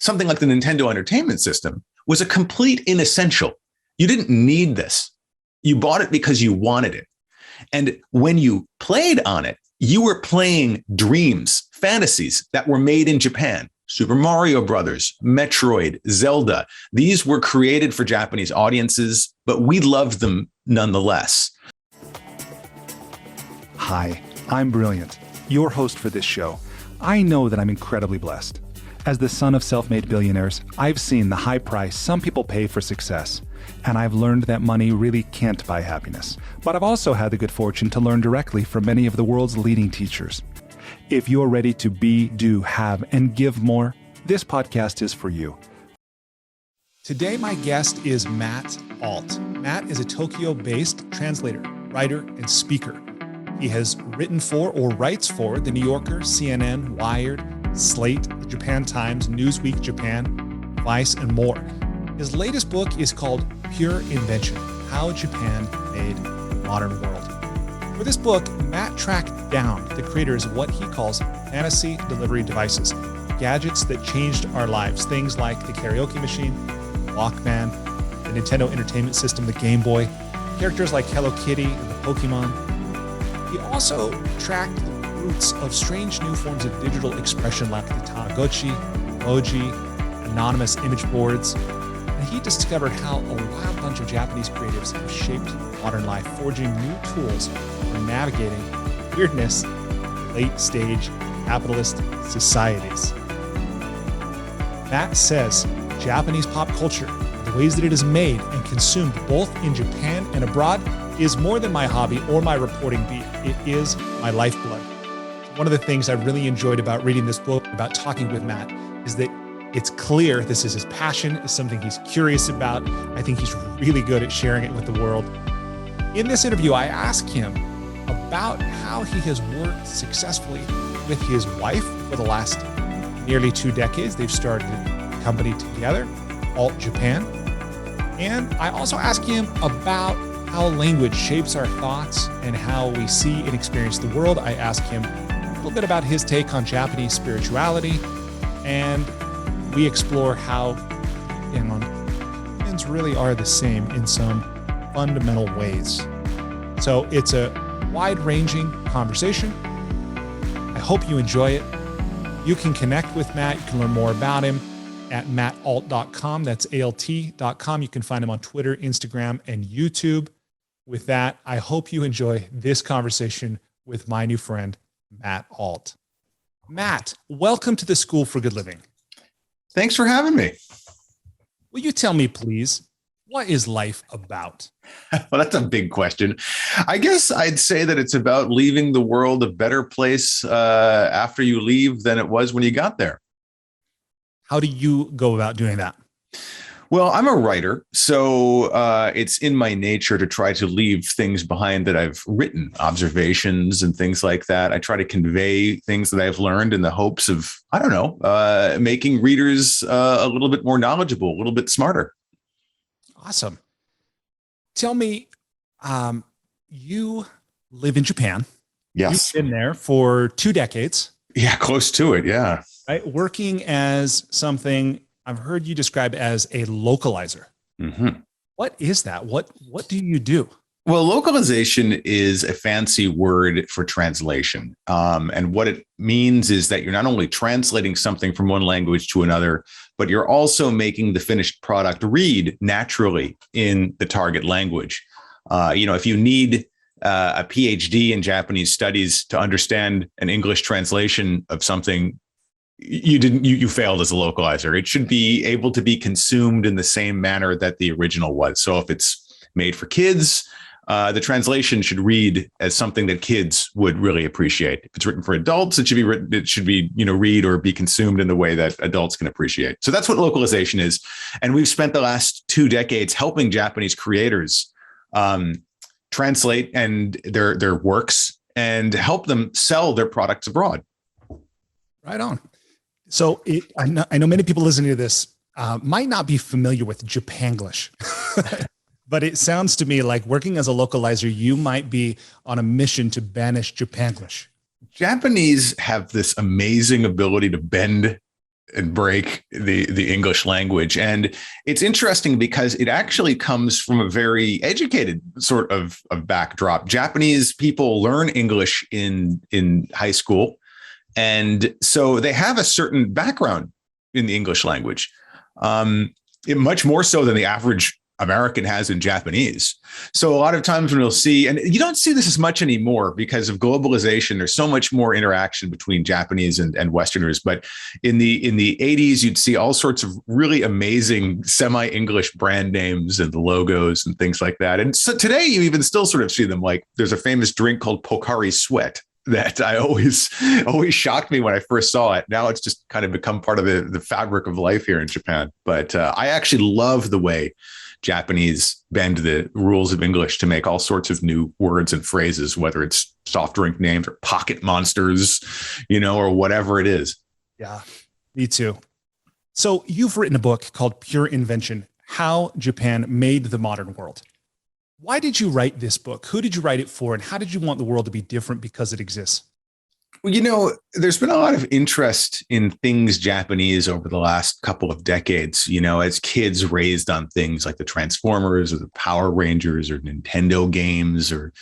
something like the Nintendo Entertainment System was a complete inessential. You didn't need this. You bought it because you wanted it. And when you played on it, you were playing dreams, fantasies that were made in Japan. Super Mario Brothers, Metroid, Zelda. These were created for Japanese audiences, but we loved them nonetheless. Hi, I'm Brilliant, your host for this show. I know that I'm incredibly blessed. As the son of self-made billionaires, I've seen the high price some people pay for success, and I've learned that money really can't buy happiness. But I've also had the good fortune to learn directly from many of the world's leading teachers. If you're ready to be, do, have, and give more, this podcast is for you. Today, my guest is Matt Alt. Matt is a Tokyo-based translator, writer, and speaker. He has written for or writes for The New Yorker, CNN, Wired, Slate, the Japan Times, Newsweek Japan, Vice, and more. His latest book is called Pure Invention: How Japan Made the Modern World. For this book, Matt tracked down the creators of what he calls fantasy delivery devices, gadgets that changed our lives, things like the Karaoke machine, Walkman, the Nintendo Entertainment System, the Gameboy, characters like Hello Kitty and the Pokémon. He also tracked the roots of strange new forms of digital expression like the Tamagotchi, Emoji, anonymous image boards. And he discovered how a wild bunch of Japanese creatives have shaped modern life, forging new tools for navigating weirdness in late-stage capitalist societies. Matt says Japanese pop culture, the ways that it is made and consumed both in Japan and abroad, is more than my hobby or my reporting beat. It is my lifeblood. One of the things I really enjoyed about reading this book, about talking with Matt, is that it's clear this is his passion, it's something he's curious about. I think he's really good at sharing it with the world. In this interview, I asked him about how he has worked successfully with his wife for the last nearly 2 decades. They've started a company together, Alt Japan. And I also asked him about how language shapes our thoughts and how we see and experience the world. I asked him a little bit about his take on Japanese spirituality, and we explore how humans really are the same in some fundamental ways. So it's a wide-ranging conversation. I hope you enjoy it. You can connect with Matt. You can learn more about him at mattalt.com. That's ALT.com. You can find him on Twitter, Instagram, and YouTube. With that, I hope you enjoy this conversation with my new friend, Matt Alt. Matt, welcome to the School for Good Living. Thanks for having me. Will you tell me, please, what is life about? Well, that's a big question. I guess I'd say that it's about leaving the world a better place after you leave than it was when you got there. How do you go about doing that? Well, I'm a writer, so it's in my nature to try to leave things behind that I've written, observations and things like that. I try to convey things that I've learned in the hopes of, I don't know, making readers a little bit more knowledgeable, a little bit smarter. Awesome. Tell me, you live in Japan. Yes. You've been there for 2 decades. Yeah, close to it. Yeah. Right? Working as something I've heard you describe as a localizer. Mm-hmm. What is that? What do you do? Well, localization is a fancy word for translation. And what it means is that you're not only translating something from one language to another, but you're also making the finished product read naturally in the target language. If you need a PhD in Japanese studies to understand an English translation of something, you failed as a localizer. It should be able to be consumed in the same manner that the original was. So if it's made for kids, the translation should read as something that kids would really appreciate. If it's written for adults, it should be read or be consumed in the way that adults can appreciate. So that's what localization is. And we've spent the last 2 decades helping Japanese creators translate and their works and help them sell their products abroad. Right on. So I know many people listening to this might not be familiar with Japanglish, but it sounds to me like working as a localizer, you might be on a mission to banish Japanglish. Japanese have this amazing ability to bend and break the English language. And it's interesting because it actually comes from a very educated sort of backdrop. Japanese people learn English in high school. And so they have a certain background in the English language, much more so than the average American has in Japanese. So a lot of times when you'll see, and you don't see this as much anymore because of globalization, there's so much more interaction between Japanese and Westerners. But in the 80s, you'd see all sorts of really amazing semi-English brand names and the logos and things like that. And so today you even still sort of see them. Like there's a famous drink called Pocari Sweat that I always shocked me when I first saw it. Now it's just kind of become part of the fabric of life here in Japan. But I actually love the way Japanese bend the rules of English to make all sorts of new words and phrases, whether it's soft drink names or pocket monsters, or whatever it is. Yeah, me too. So you've written a book called Pure Invention, How Japan Made the Modern World. Why did you write this book? Who did you write it for? And how did you want the world to be different because it exists? Well, there's been a lot of interest in things Japanese over the last couple of decades, as kids raised on things like the Transformers or the Power Rangers or Nintendo games or,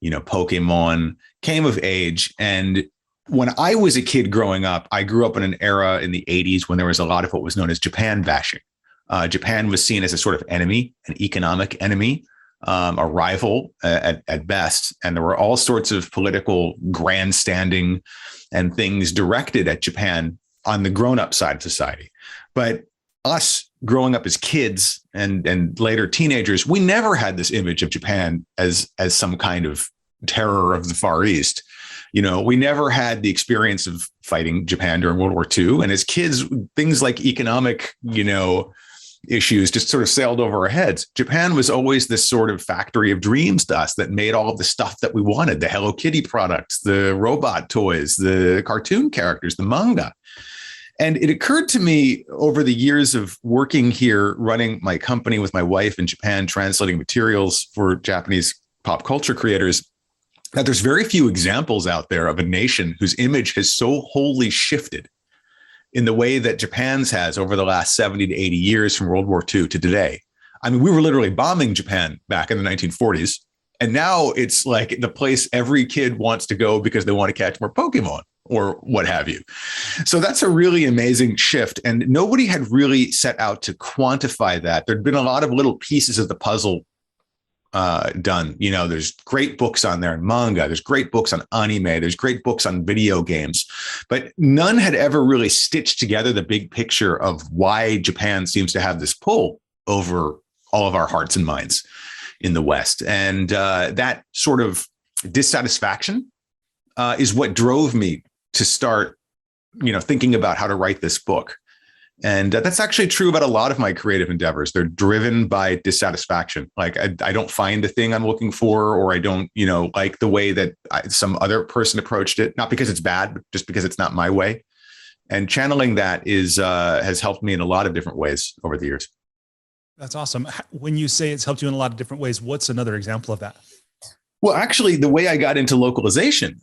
Pokemon came of age. And when I was a kid growing up, I grew up in an era in the 80s when there was a lot of what was known as Japan bashing. Japan was seen as a sort of enemy, an economic enemy. A rival at best. And there were all sorts of political grandstanding and things directed at Japan on the grown-up side of society. But us growing up as kids and later teenagers, we never had this image of Japan as some kind of terror of the Far East. We never had the experience of fighting Japan during World War II. And as kids, things like economic, issues just sort of sailed over our heads. Japan was always this sort of factory of dreams to us that made all of the stuff that we wanted, the Hello Kitty products, the robot toys, the cartoon characters, the manga. And it occurred to me over the years of working here, running my company with my wife in Japan, translating materials for Japanese pop culture creators, that there's very few examples out there of a nation whose image has so wholly shifted in the way that Japan's has over the last 70 to 80 years from World War II to today. I mean, we were literally bombing Japan back in the 1940s. And now it's like the place every kid wants to go because they want to catch more Pokemon or what have you. So that's a really amazing shift. And nobody had really set out to quantify that. There'd been a lot of little pieces of the puzzle done. There's great books on there in manga. There's great books on anime. There's great books on video games, but none had ever really stitched together the big picture of why Japan seems to have this pull over all of our hearts and minds in the West. And that sort of dissatisfaction is what drove me to start, thinking about how to write this book. And that's actually true about a lot of my creative endeavors. They're driven by dissatisfaction. Like I don't find the thing I'm looking for, or I don't, like the way that some other person approached it, not because it's bad, but just because it's not my way. And channeling that has helped me in a lot of different ways over the years. That's awesome. When you say it's helped you in a lot of different ways, what's another example of that? Well, actually, the way I got into localization,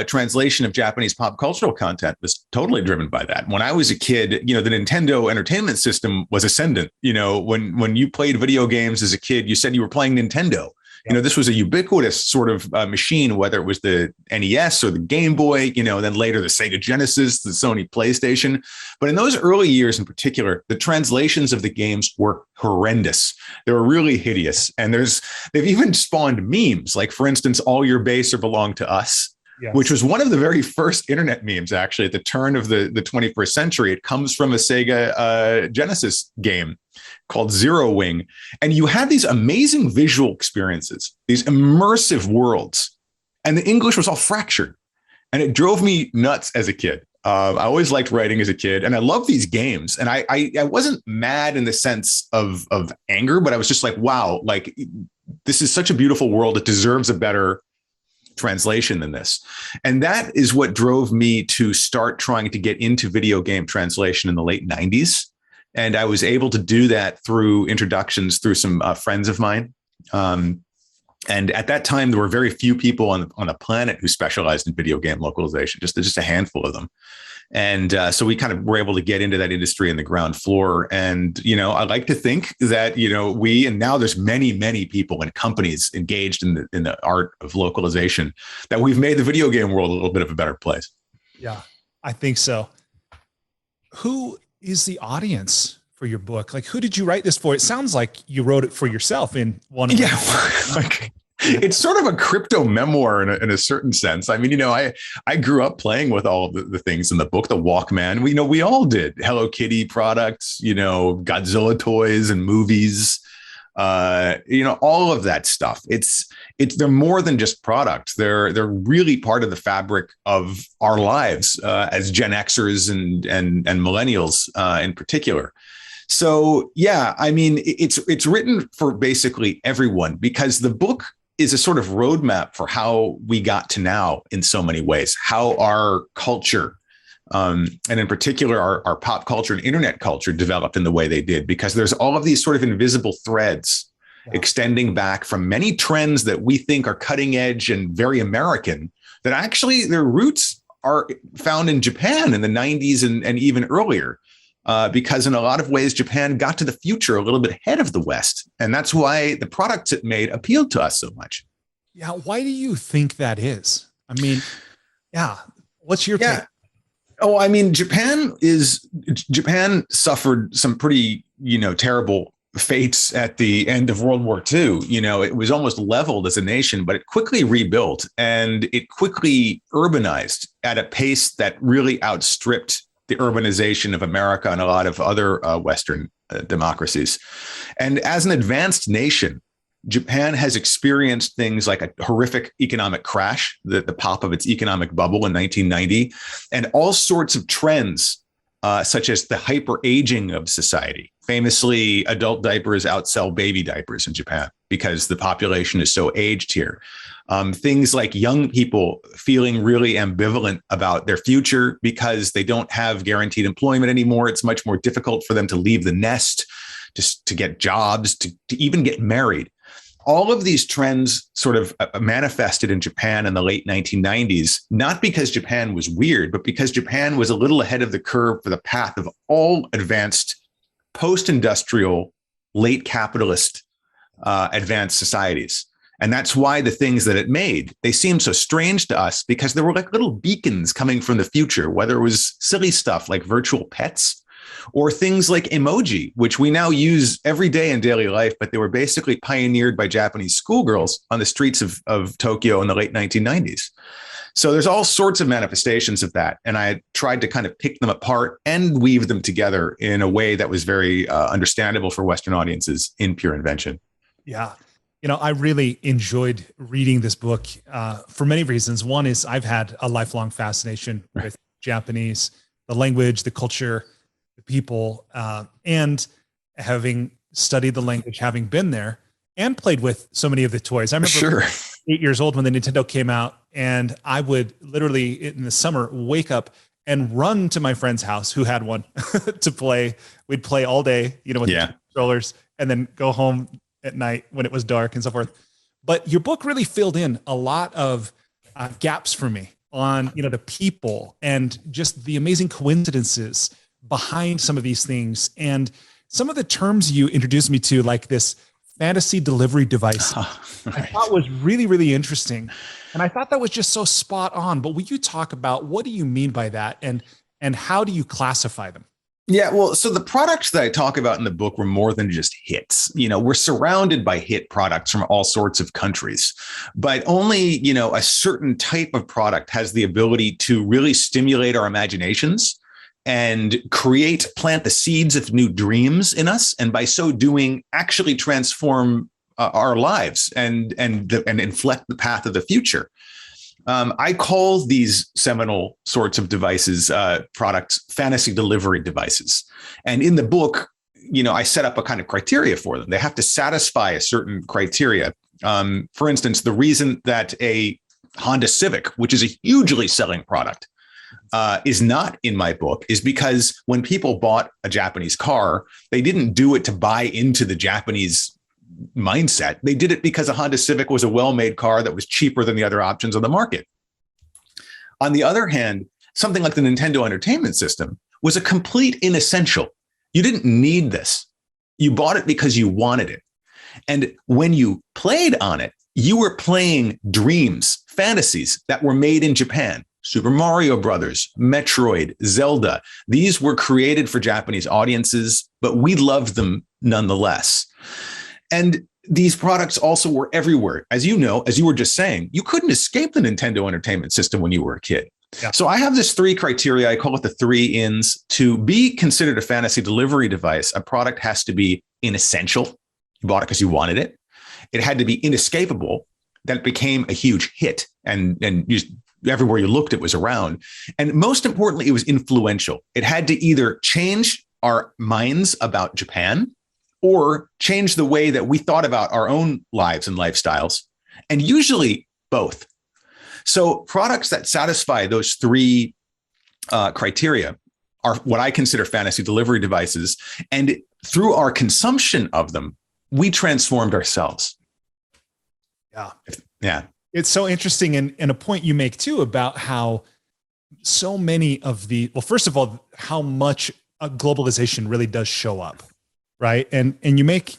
translation of Japanese pop cultural content was totally driven by that. When I was a kid, the Nintendo Entertainment System was ascendant. When you played video games as a kid, you said you were playing Nintendo. This was a ubiquitous sort of machine, whether it was the NES or the Gameboy, then later the Sega Genesis, the Sony PlayStation. But in those early years in particular, the translations of the games were horrendous. They were really hideous. And they've even spawned memes, like, for instance, all your base or belong to us. Yes. Which was one of the very first internet memes, actually, at the turn of the 21st century. It comes from a Sega Genesis game called Zero Wing. And you had these amazing visual experiences, these immersive worlds. And the English was all fractured. And it drove me nuts as a kid. I always liked writing as a kid. And I love these games. And I wasn't mad in the sense of anger, but I was just like, wow, like, this is such a beautiful world. It deserves a better translation than this. And that is what drove me to start trying to get into video game translation in the late 90s. And I was able to do that through introductions through some friends of mine. And at that time, there were very few people on the planet who specialized in video game localization, just a handful of them. And so we kind of were able to get into that industry in the ground floor. And, I like to think that, and now there's many, many people and companies engaged in the art of localization, that we've made the video game world a little bit of a better place. Yeah, I think so. Who is the audience for your book? Like, who did you write this for? It sounds like you wrote it for yourself in one of It's sort of a crypto memoir in a certain sense. I mean, I grew up playing with all of the things in the book, the Walkman. We all did. Hello Kitty products, Godzilla toys and movies, all of that stuff. They're more than just products. They're really part of the fabric of our lives as Gen Xers and millennials in particular. So, yeah, I mean, it's written for basically everyone, because the book is a sort of roadmap for how we got to now in so many ways, how our culture, and in particular, our pop culture and internet culture developed in the way they did, because there's all of these sort of invisible threads extending back from many trends that we think are cutting edge and very American, that actually their roots are found in Japan in the 90s and even earlier. Because in a lot of ways, Japan got to the future a little bit ahead of the West. And that's why the products it made appealed to us so much. Yeah. Why do you think that is? I mean, yeah. What's your take? Oh, I mean, Japan suffered some pretty, terrible fates at the end of World War II. It was almost leveled as a nation, but it quickly rebuilt and it quickly urbanized at a pace that really outstripped the urbanization of America and a lot of other Western democracies. And as an advanced nation, Japan has experienced things like a horrific economic crash, the pop of its economic bubble in 1990, and all sorts of trends, such as the hyper aging of society. Famously, adult diapers outsell baby diapers in Japan because the population is so aged here. Things like young people feeling really ambivalent about their future because they don't have guaranteed employment anymore. It's much more difficult for them to leave the nest, to get jobs, to even get married. All of these trends sort of manifested in Japan in the late 1990s, not because Japan was weird, but because Japan was a little ahead of the curve for the path of all advanced post-industrial, late capitalist advanced societies. And that's why the things that it made, they seemed so strange to us, because there were like little beacons coming from the future, whether it was silly stuff like virtual pets or things like emoji, which we now use every day in daily life, but they were basically pioneered by Japanese schoolgirls on the streets of Tokyo in the late 1990s. So there's all sorts of manifestations of that. And I tried to kind of pick them apart and weave them together in a way that was very understandable for Western audiences in Pure Invention. Yeah. I really enjoyed reading this book for many reasons. One is I've had a lifelong fascination with Japanese, the language, the culture, the people, and having studied the language, having been there and played with so many of the toys. I remember 8 years old when the Nintendo came out, and I would literally in the summer wake up and run to my friend's house who had one to play. We'd play all day, with the controllers, and then go home at night when it was dark and so forth. But your book really filled in a lot of gaps for me on, the people and just the amazing coincidences behind some of these things. And some of the terms you introduced me to, like this fantasy delivery device, I thought was really, really interesting. And I thought that was just so spot on. But will you talk about what do you mean by that, and how do you classify them? Yeah, well, so the products that I talk about in the book were more than just hits. We're surrounded by hit products from all sorts of countries, but only, a certain type of product has the ability to really stimulate our imaginations and plant the seeds of new dreams in us. And by so doing, actually transform our lives and inflect the path of the future. I call these seminal sorts of devices, products, fantasy delivery devices. And in the book, I set up a kind of criteria for them. They have to satisfy a certain criteria. For instance, the reason that a Honda Civic, which is a hugely selling product, is not in my book is because when people bought a Japanese car, they didn't do it to buy into the Japanese mindset. They did it because a Honda Civic was a well-made car that was cheaper than the other options on the market. On the other hand, something like the Nintendo Entertainment System was a complete inessential. You didn't need this. You bought it because you wanted it. And when you played on it, you were playing dreams, fantasies that were made in Japan. Super Mario Brothers, Metroid, Zelda. These were created for Japanese audiences, but we loved them nonetheless. And these products also were everywhere. As you know, as you were just saying, you couldn't escape the Nintendo Entertainment System when you were a kid. Yeah. So I have this 3 criteria. I call it the 3 ins. To be considered a fantasy delivery device, a product has to be inessential. You bought it because you wanted it. It had to be inescapable. That became a huge hit. And everywhere you looked, it was around. And most importantly, it was influential. It had to either change our minds about Japan or change the way that we thought about our own lives and lifestyles, and usually both. So products that satisfy those 3 criteria are what I consider fantasy delivery devices. And through our consumption of them, we transformed ourselves. Yeah. Yeah. It's so interesting. And a point you make too about how so many of well, first of all, how much globalization really does show up. Right. And you make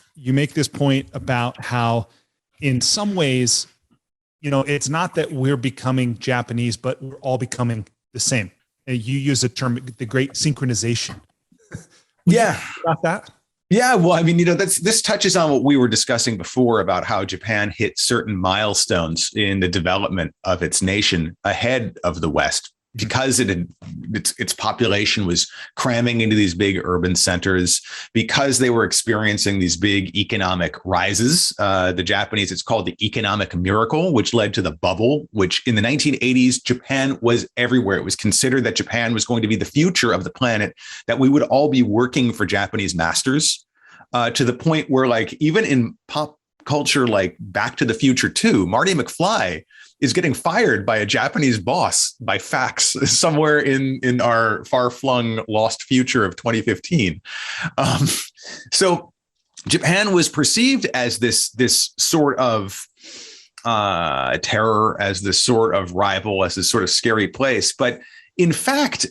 this point about how in some ways, it's not that we're becoming Japanese, but we're all becoming the same. And you use the term, the great synchronization. Yeah. About that? Yeah, well, I mean, this touches on what we were discussing before about how Japan hit certain milestones in the development of its nation ahead of the West, because its population was cramming into these big urban centers, because they were experiencing these big economic rises. The Japanese, it's called the economic miracle, which led to the bubble, which in the 1980s, Japan was everywhere. It was considered that Japan was going to be the future of the planet, that we would all be working for Japanese masters, to the point where, like, even in pop culture, like Back to the Future 2, Marty McFly is getting fired by a Japanese boss by fax somewhere in our far-flung lost future of 2015. So Japan was perceived as this sort of terror, as this sort of rival, as this sort of scary place. But in fact,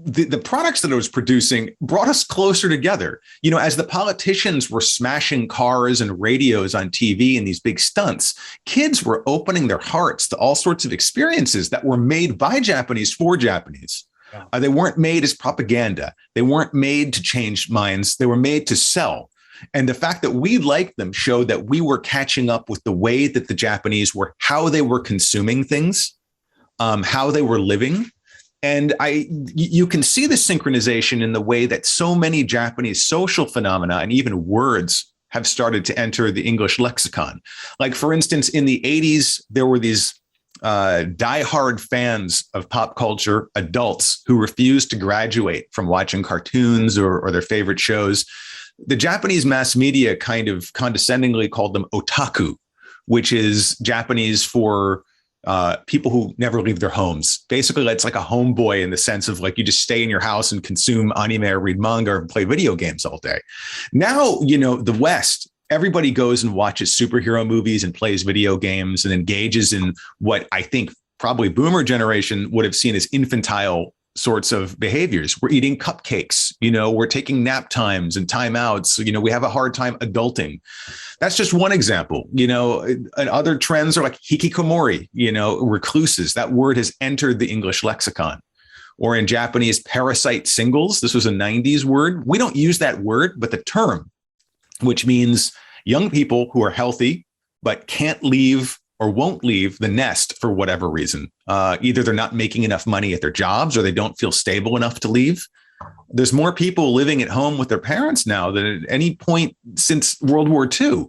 the products that it was producing brought us closer together. As the politicians were smashing cars and radios on TV in these big stunts, kids were opening their hearts to all sorts of experiences that were made by Japanese for Japanese. Yeah. They weren't made as propaganda. They weren't made to change minds. They were made to sell. And the fact that we liked them showed that we were catching up with the way that the Japanese were, how they were consuming things, how they were living. And you can see the synchronization in the way that so many Japanese social phenomena and even words have started to enter the English lexicon. Like, for instance, in the 80s, there were these diehard fans of pop culture, adults who refused to graduate from watching cartoons or their favorite shows. The Japanese mass media kind of condescendingly called them otaku, which is Japanese for people who never leave their homes. Basically, it's like a homeboy in the sense of, like, you just stay in your house and consume anime or read manga or play video games all day. Now, the West, everybody goes and watches superhero movies and plays video games and engages in what I think probably boomer generation would have seen as infantile sorts of behaviors. We're eating cupcakes, we're taking nap times and timeouts. We have a hard time adulting. That's just one example. And other trends are like hikikomori, recluses. That word has entered the English lexicon. Or in Japanese, parasite singles. This was a 90s word. We don't use that word, but the term, which means young people who are healthy but can't leave or won't leave the nest for whatever reason. Either they're not making enough money at their jobs or they don't feel stable enough to leave. There's more people living at home with their parents now than at any point since World War II.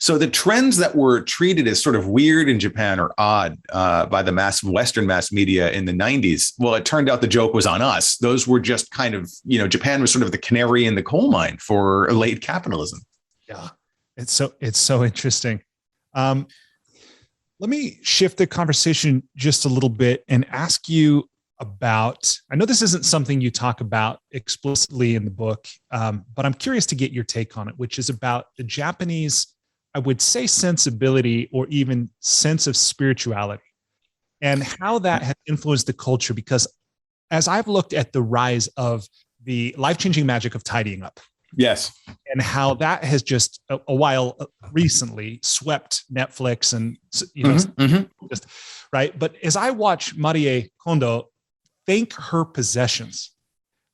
So the trends that were treated as sort of weird in Japan or odd by the Western mass media in the 90s, well, it turned out the joke was on us. Those were just kind of, Japan was sort of the canary in the coal mine for late capitalism. Yeah, it's so interesting. Let me shift the conversation just a little bit and ask you about, I know this isn't something you talk about explicitly in the book, but I'm curious to get your take on it, which is about the Japanese I would say, sensibility or even sense of spirituality, and how that has influenced the culture. Because as I've looked at the rise of the life-changing magic of tidying up, yes, and how that has just a while recently swept Netflix and, just right. But as I watch Marie Kondo thank her possessions,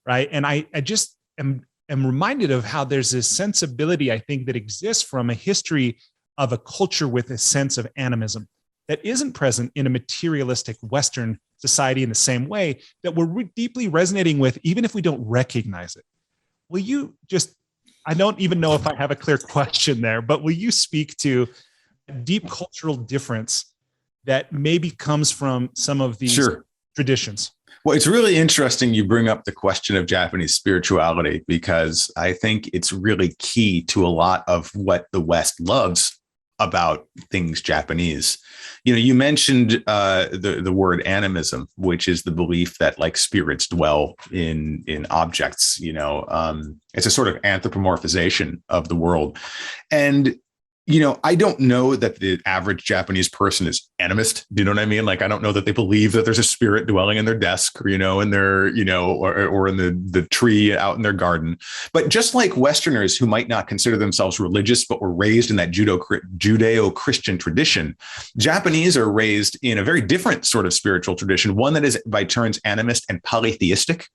right, and I just am reminded of how there's this sensibility, I think, that exists from a history of a culture with a sense of animism that isn't present in a materialistic Western society in the same way, that we're deeply resonating with, even if we don't recognize it. Will you just, I don't even know if I have a clear question there, but will you speak to a deep cultural difference that maybe comes from some of these traditions? Well, it's really interesting you bring up the question of Japanese spirituality, because I think it's really key to a lot of what the West loves about things Japanese. You mentioned the word animism, which is the belief that like spirits dwell in objects. It's a sort of anthropomorphization of the world. And I don't know that the average Japanese person is animist. Do you know what I mean? Like, I don't know that they believe that there's a spirit dwelling in their desk, or, in their, or in the tree out in their garden. But just like Westerners who might not consider themselves religious, but were raised in that Judeo-Christian tradition, Japanese are raised in a very different sort of spiritual tradition, one that is by turns animist and polytheistic.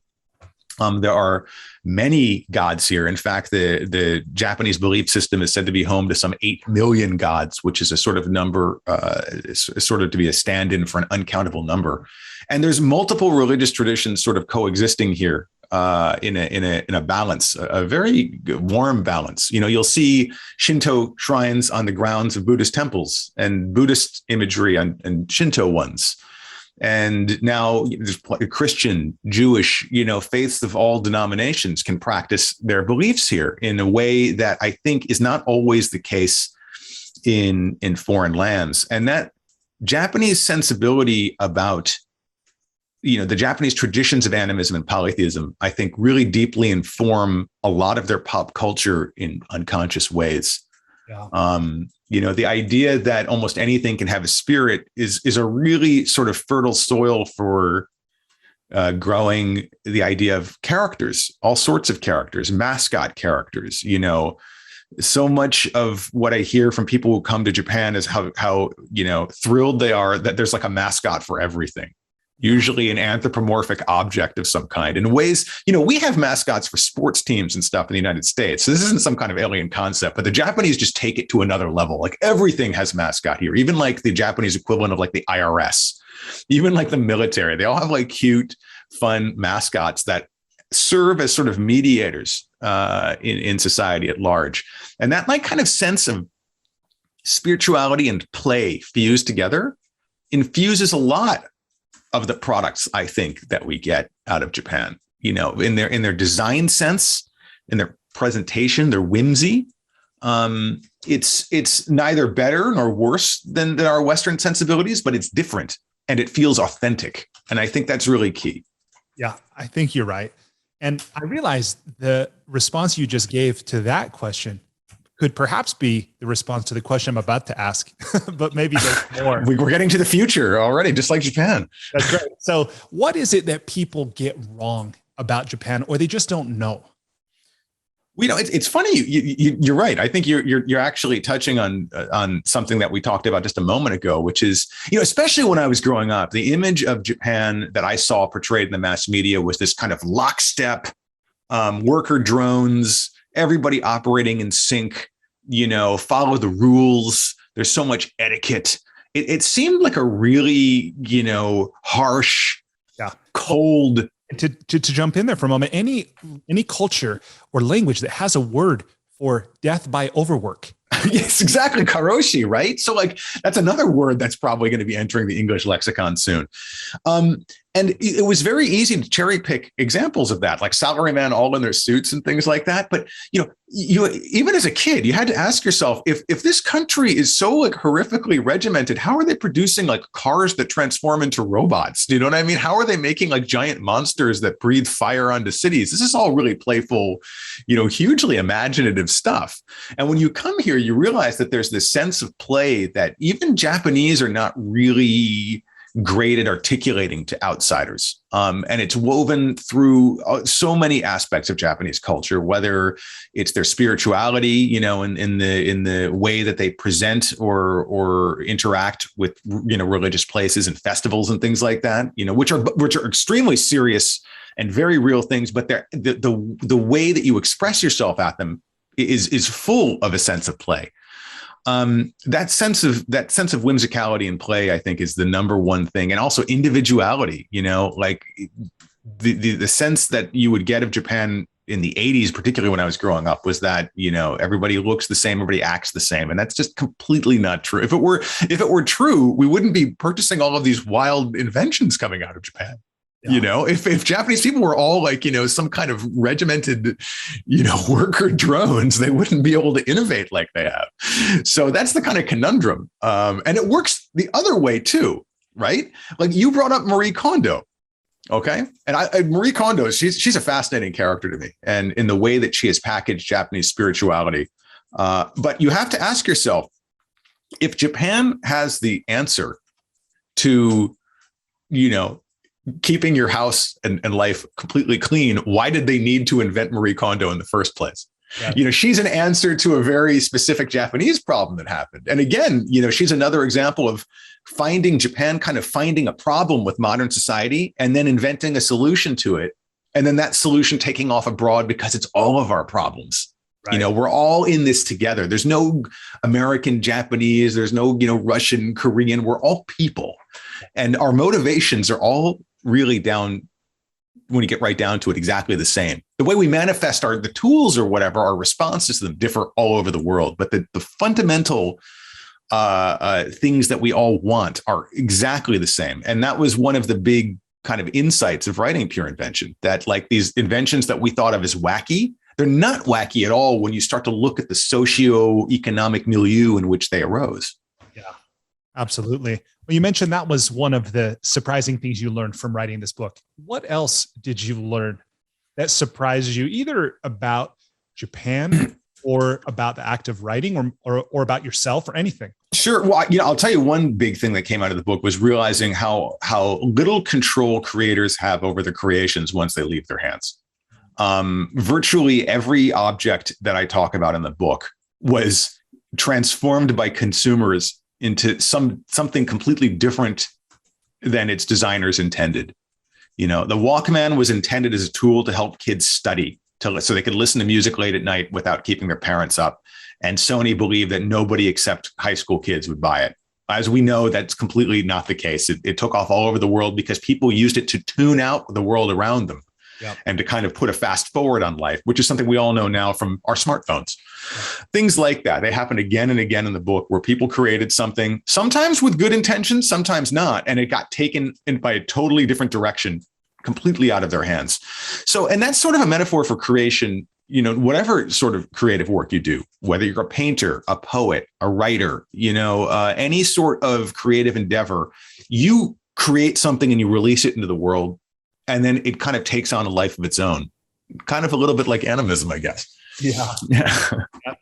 There are many gods here. In fact, the Japanese belief system is said to be home to some 8 million gods, which is a sort of number, sort of to be a stand-in for an uncountable number. And there's multiple religious traditions sort of coexisting here in a balance, a very warm balance. You'll see Shinto shrines on the grounds of Buddhist temples and Buddhist imagery and Shinto ones. And now Christian, Jewish, faiths of all denominations can practice their beliefs here in a way that I think is not always the case in foreign lands. And that Japanese sensibility about, the Japanese traditions of animism and polytheism, I think really deeply inform a lot of their pop culture in unconscious ways. Yeah. The idea that almost anything can have a spirit is a really sort of fertile soil for growing the idea of characters, all sorts of characters, mascot characters. So much of what I hear from people who come to Japan is how thrilled they are that there's like a mascot for everything. Usually an anthropomorphic object of some kind. In ways, we have mascots for sports teams and stuff in the United States. So this isn't some kind of alien concept, but the Japanese just take it to another level. Like everything has mascot here, even like the Japanese equivalent of like the IRS, even like the military. They all have like cute, fun mascots that serve as sort of mediators in society at large. And that like kind of sense of spirituality and play fused together infuses a lot of the products, I think, that we get out of Japan, in their design sense, in their presentation, their whimsy. It's neither better nor worse than our Western sensibilities, but it's different and it feels authentic. And I think that's really key. Yeah, I think you're right. And I realized the response you just gave to that question could perhaps be the response to the question I'm about to ask, but maybe there's more. We're getting to the future already, just like Japan. That's right. So what is it that people get wrong about Japan, or they just don't know? It's funny. You're right. I think you're actually touching on something that we talked about just a moment ago, which is, especially when I was growing up, the image of Japan that I saw portrayed in the mass media was this kind of lockstep, worker drones, everybody operating in sync, follow the rules. There's so much etiquette. It seemed like a really, harsh, cold. To jump in there for a moment, any culture or language that has a word for death by overwork. Yes, exactly. Karoshi, right? So like that's another word that's probably going to be entering the English lexicon soon. And it was very easy to cherry pick examples of that, like salarymen all in their suits and things like that. But, you even as a kid, you had to ask yourself, if this country is so like horrifically regimented, how are they producing like cars that transform into robots? Do you know what I mean? How are they making like giant monsters that breathe fire onto cities? This is all really playful, hugely imaginative stuff. And when you come here, you realize that there's this sense of play that even Japanese are not really great at articulating to outsiders. And it's woven through so many aspects of Japanese culture, whether it's their spirituality, in the way that they present or interact with, religious places and festivals and things like that, which are extremely serious and very real things, but the way that you express yourself at them is full of a sense of play. That sense of whimsicality and play, I think, is the number one thing. And also individuality, like the sense that you would get of Japan in the 80s, particularly when I was growing up, was that, everybody looks the same, everybody acts the same. And that's just completely not true. If it were true, we wouldn't be purchasing all of these wild inventions coming out of Japan. Yeah. If Japanese people were all like, some kind of regimented, worker drones, they wouldn't be able to innovate like they have. So that's the kind of conundrum. And it works the other way too, right? Like you brought up Marie Kondo. Okay. And Marie Kondo, she's a fascinating character to me, and in the way that she has packaged Japanese spirituality. But you have to ask yourself, if Japan has the answer to, keeping your house and life completely clean, why did they need to invent Marie Kondo in the first place? Yeah. She's an answer to a very specific Japanese problem that happened. And again, she's another example of Japan kind of finding a problem with modern society and then inventing a solution to it. And then that solution taking off abroad because it's all of our problems. Right. We're all in this together. There's no American, Japanese, there's no, Russian, Korean. We're all people. And our motivations are all really down, when you get right down to it, exactly the same. The way we manifest the tools or whatever, our responses to them differ all over the world. But the fundamental things that we all want are exactly the same. And that was one of the big kind of insights of writing Pure Invention, that like these inventions that we thought of as wacky, they're not wacky at all when you start to look at the socio-economic milieu in which they arose. Yeah, absolutely. Well, you mentioned that was one of the surprising things you learned from writing this book. What else did you learn that surprised you, either about Japan or about the act of writing or about yourself or anything? Sure. Well, I'll tell you one big thing that came out of the book was realizing how little control creators have over their creations once they leave their hands. Virtually every object that I talk about in the book was transformed by consumers into something completely different than its designers intended. The Walkman was intended as a tool to help kids study, so they could listen to music late at night without keeping their parents up. And Sony believed that nobody except high school kids would buy it. As we know, that's completely not the case. It took off all over the world because people used it to tune out the world around them. Yep. And to kind of put a fast forward on life, which is something we all know now from our smartphones. Yep. Things like that. They happen again and again in the book where people created something, sometimes with good intentions, sometimes not. And it got taken in by a totally different direction, completely out of their hands. So, and that's sort of a metaphor for creation, whatever sort of creative work you do, whether you're a painter, a poet, a writer, any sort of creative endeavor, you create something and you release it into the world. And then it kind of takes on a life of its own, kind of a little bit like animism, I guess. Yeah.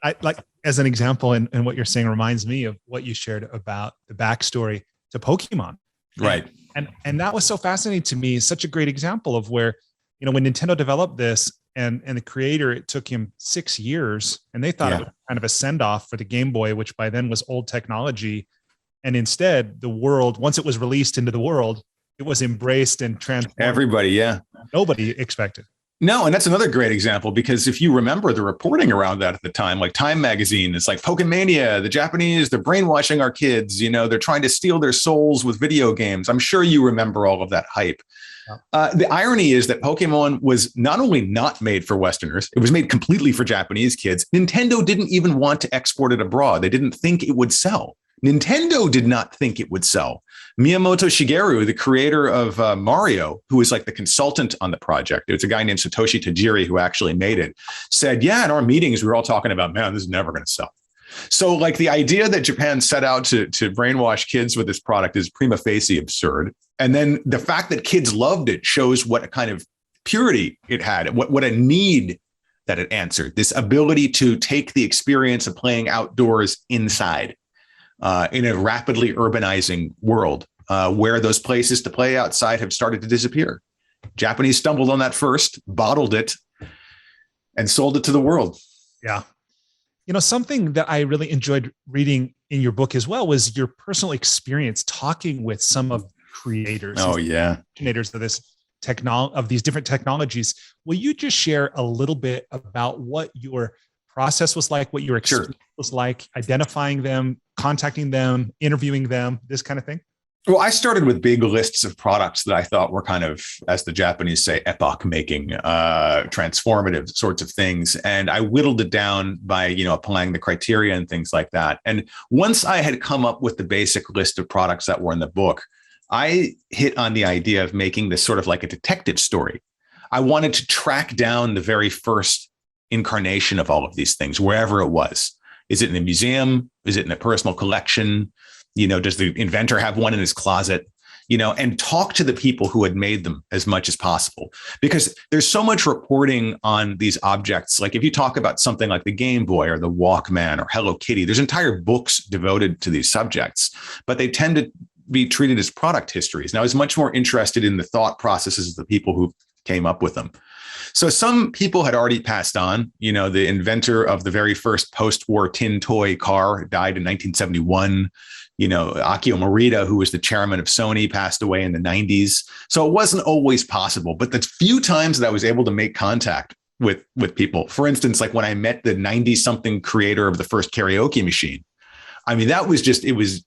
I like, as an example, and what you're saying reminds me of what you shared about the backstory to Pokemon. Right. And that was so fascinating to me. Such a great example of where, when Nintendo developed this and the creator, it took him 6 years, and they thought it was kind of a send off for the Gameboy, which by then was old technology. And instead the world, once it was released into the world, it was embraced and transformed. Everybody, yeah. Nobody expected. No, and that's another great example, because if you remember the reporting around that at the time, like Time magazine, it's like Pokemania, the Japanese, they're brainwashing our kids, they're trying to steal their souls with video games. I'm sure you remember all of that hype. The irony is that Pokemon was not only not made for Westerners, it was made completely for Japanese kids. Nintendo didn't even want to export it abroad. They didn't think it would sell. Nintendo did not think it would sell. Miyamoto Shigeru, the creator of Mario, who was like the consultant on the project, it was a guy named Satoshi Tajiri who actually made it, said, yeah, in our meetings, we were all talking about, man, this is never going to sell. So like the idea that Japan set out to brainwash kids with this product is prima facie absurd. And then the fact that kids loved it shows what kind of purity it had, what a need that it answered, this ability to take the experience of playing outdoors inside. In a rapidly urbanizing world where those places to play outside have started to disappear. Japanese stumbled on that first, bottled it, and sold it to the world. Yeah. You know, something that I really enjoyed reading in your book as well was your personal experience talking with some of the creators. Oh, yeah. Originators of this of these different technologies. Will you just share a little bit about what your process was like, what your experience was like, identifying them, contacting them, interviewing them, this kind of thing? Well, I started with big lists of products that I thought were kind of, as the Japanese say, epoch-making, transformative sorts of things. And I whittled it down by, applying the criteria and things like that. And once I had come up with the basic list of products that were in the book, I hit on the idea of making this sort of like a detective story. I wanted to track down the very first incarnation of all of these things, wherever it was. Is it in a museum? Is it in a personal collection? Does the inventor have one in his closet? And talk to the people who had made them as much as possible, because there's so much reporting on these objects. Like if you talk about something like the Gameboy or the Walkman or Hello Kitty, there's entire books devoted to these subjects, but they tend to be treated as product histories. Now, I was much more interested in the thought processes of the people who came up with them. So some people had already passed on. The inventor of the very first post-war tin toy car died in 1971. Akio Morita, who was the chairman of Sony, passed away in the 90s. So it wasn't always possible. But the few times that I was able to make contact with people, for instance, like when I met the 90-something creator of the first karaoke machine, I mean, that was just, it was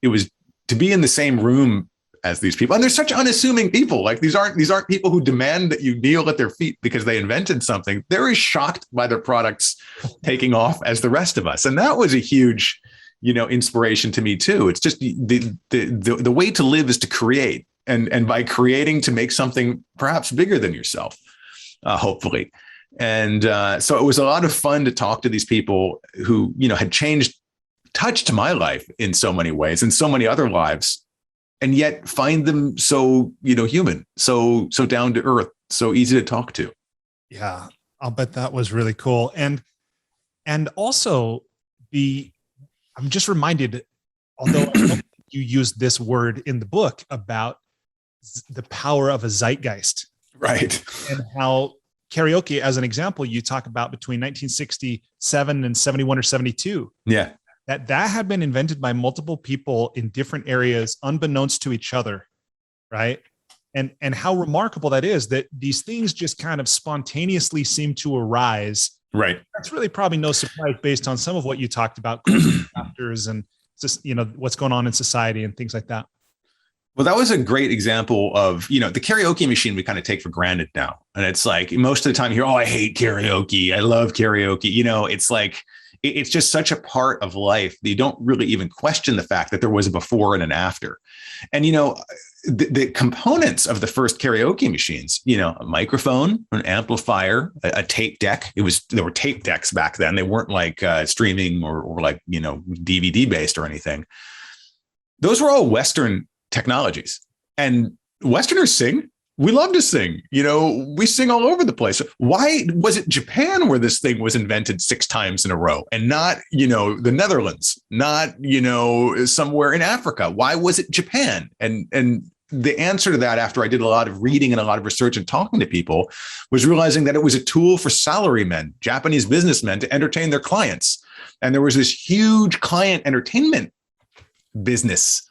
to be in the same room as these people. And they're such unassuming people. Like these aren't people who demand that you kneel at their feet because they invented something. They're as shocked by their products taking off as the rest of us. And that was a huge, inspiration to me too. It's just the way to live is to create, and by creating to make something perhaps bigger than yourself, hopefully. And so it was a lot of fun to talk to these people who, had touched my life in so many ways and so many other lives, and yet find them so, human, so down to earth, so easy to talk to. Yeah, I'll bet that was really cool. And also I'm just reminded, although I don't think you used this word in the book, about the power of a zeitgeist. Right. And how karaoke, as an example, you talk about between 1967 and 71 or 72. Yeah. That had been invented by multiple people in different areas, unbeknownst to each other, right? And how remarkable that is, that these things just kind of spontaneously seem to arise. Right. That's really probably no surprise based on some of what you talked about, factors and just, what's going on in society and things like that. Well, that was a great example of, the karaoke machine we kind of take for granted now. And it's like most of the time you hear, oh, I hate karaoke. I love karaoke. It's like, it's just such a part of life that you don't really even question the fact that there was a before and an after. And, the components of the first karaoke machines, a microphone, an amplifier, a tape deck. There were tape decks back then. They weren't like streaming or like, DVD based or anything. Those were all Western technologies, and Westerners sing. We love to sing, we sing all over the place. Why was it Japan where this thing was invented 6 times in a row and not, the Netherlands, not, somewhere in Africa? Why was it Japan? And the answer to that, after I did a lot of reading and a lot of research and talking to people, was realizing that it was a tool for salarymen, Japanese businessmen, to entertain their clients. And there was this huge client entertainment business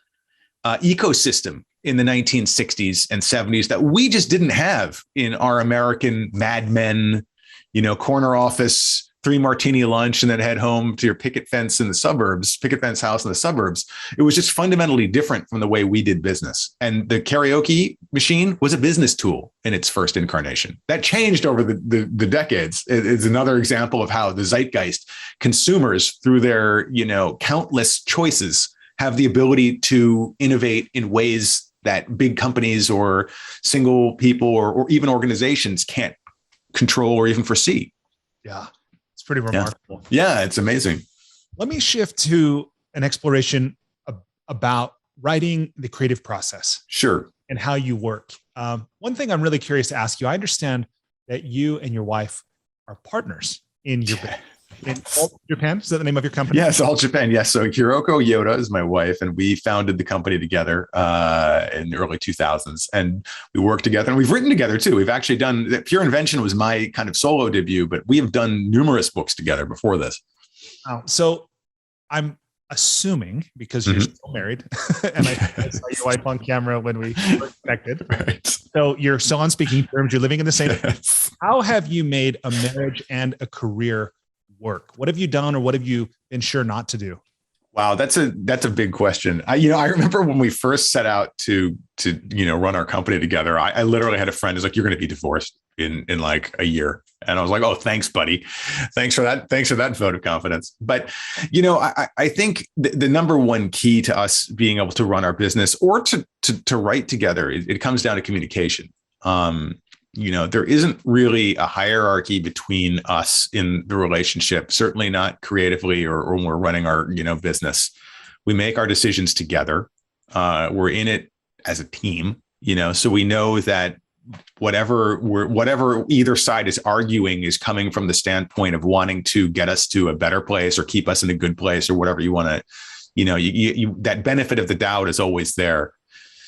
ecosystem in the 1960s and 70s that we just didn't have in our American Mad Men, corner office, 3 martini lunch, and then head home to your picket fence house in the suburbs. It was just fundamentally different from the way we did business. And the karaoke machine was a business tool in its first incarnation. That changed over the decades. It's another example of how the zeitgeist, consumers, through their, countless choices, have the ability to innovate in ways that big companies or single people or even organizations can't control or even foresee. Yeah, it's pretty remarkable. Yeah, it's amazing. Let me shift to an exploration about writing, the creative process. Sure. And how you work. One thing I'm really curious to ask you, I understand that you and your wife are partners in your in Japan. Is that the name of your company? Yes, All Japan. Yes. So Hiroko Yoda is my wife, and we founded the company together in the early 2000s. And we work together, and we've written together too. We've actually done, Pure Invention was my kind of solo debut, but we have done numerous books together before this. So I'm assuming, because you're still married, and I saw your wife on camera when we were connected. Right. So you're still on speaking terms. You're living in the same. Yes. How have you made a marriage and a career work? What have you done, or what have you been sure not to do? Wow, that's a big question. I remember when we first set out to run our company together. I literally had a friend who's like, "You're going to be divorced in like a year," and I was like, "Oh, thanks, buddy. Thanks for that. Thanks for that vote of confidence." But I think the number one key to us being able to run our business or to write together, it comes down to communication. There isn't really a hierarchy between us in the relationship, certainly not creatively or when we're running our, business. We make our decisions together. We're in it as a team, so we know that whatever either side is arguing is coming from the standpoint of wanting to get us to a better place or keep us in a good place or whatever you want to, that benefit of the doubt is always there.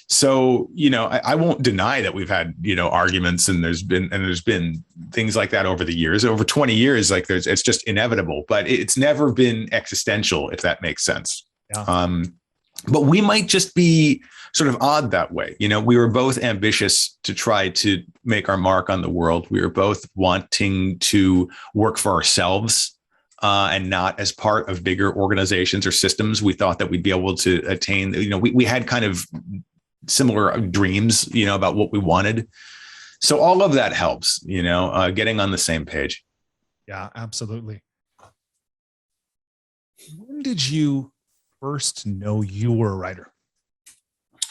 So, I won't deny that we've had, arguments and there's been things like that over the years, over 20 years, it's just inevitable, but it's never been existential, if that makes sense. Yeah. But we might just be sort of odd that way. We were both ambitious to try to make our mark on the world. We were both wanting to work for ourselves and not as part of bigger organizations or systems. We thought that we'd be able to attain, we had kind of similar dreams, about what we wanted. So all of that helps, getting on the same page. Yeah, absolutely. When did you first know you were a writer?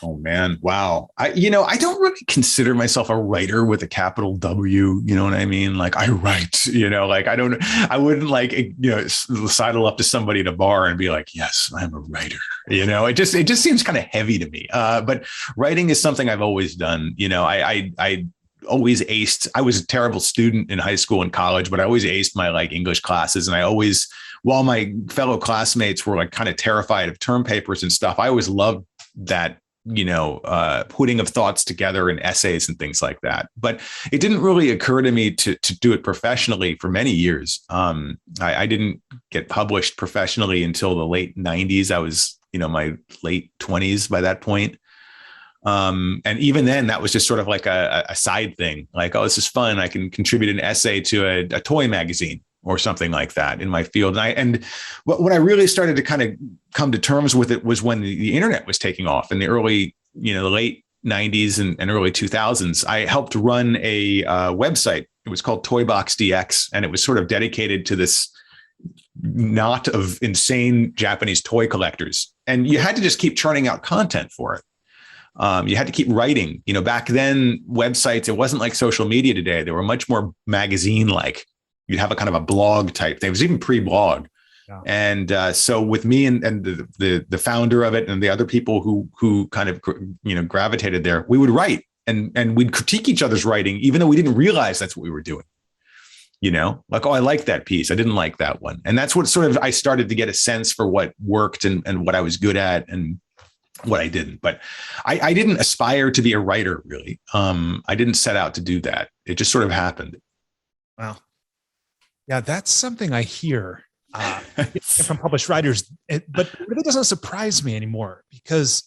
Oh man. Wow. I don't really consider myself a writer with a capital W, you know what I mean? Like I write, I wouldn't sidle up to somebody at a bar and be like, yes, I'm a writer. It just seems kind of heavy to me. But writing is something I've always done. I always aced. I was a terrible student in high school and college, but I always aced my English classes. And I always, while my fellow classmates were kind of terrified of term papers and stuff, I always loved that, putting of thoughts together in essays and things like that. But it didn't really occur to me to do it professionally for many years. I didn't get published professionally until the late 90s. I was, my late 20s by that point. And even then that was just sort of like a side thing, like, oh, this is fun. I can contribute an essay to a toy magazine or something like that in my field. And when I really started to kind of come to terms with it was when the internet was taking off in the early, the late 90s and early 2000s. I helped run a website. It was called Toybox DX, and it was sort of dedicated to this knot of insane Japanese toy collectors. And you had to just keep churning out content for it. You had to keep writing. Back then, websites, it wasn't like social media today. They were much more magazine-like. You'd have a kind of a blog type thing. It was even pre-blog. Yeah. And so with me and the founder of it and the other people who kind of, gravitated there, we would write and we'd critique each other's writing, even though we didn't realize that's what we were doing. Like, oh, I like that piece. I didn't like that one. And that's what sort of, I started to get a sense for what worked and what I was good at and what I didn't. But I didn't aspire to be a writer, really. I didn't set out to do that. It just sort of happened. Wow. Yeah, that's something I hear from published writers, but it really doesn't surprise me anymore because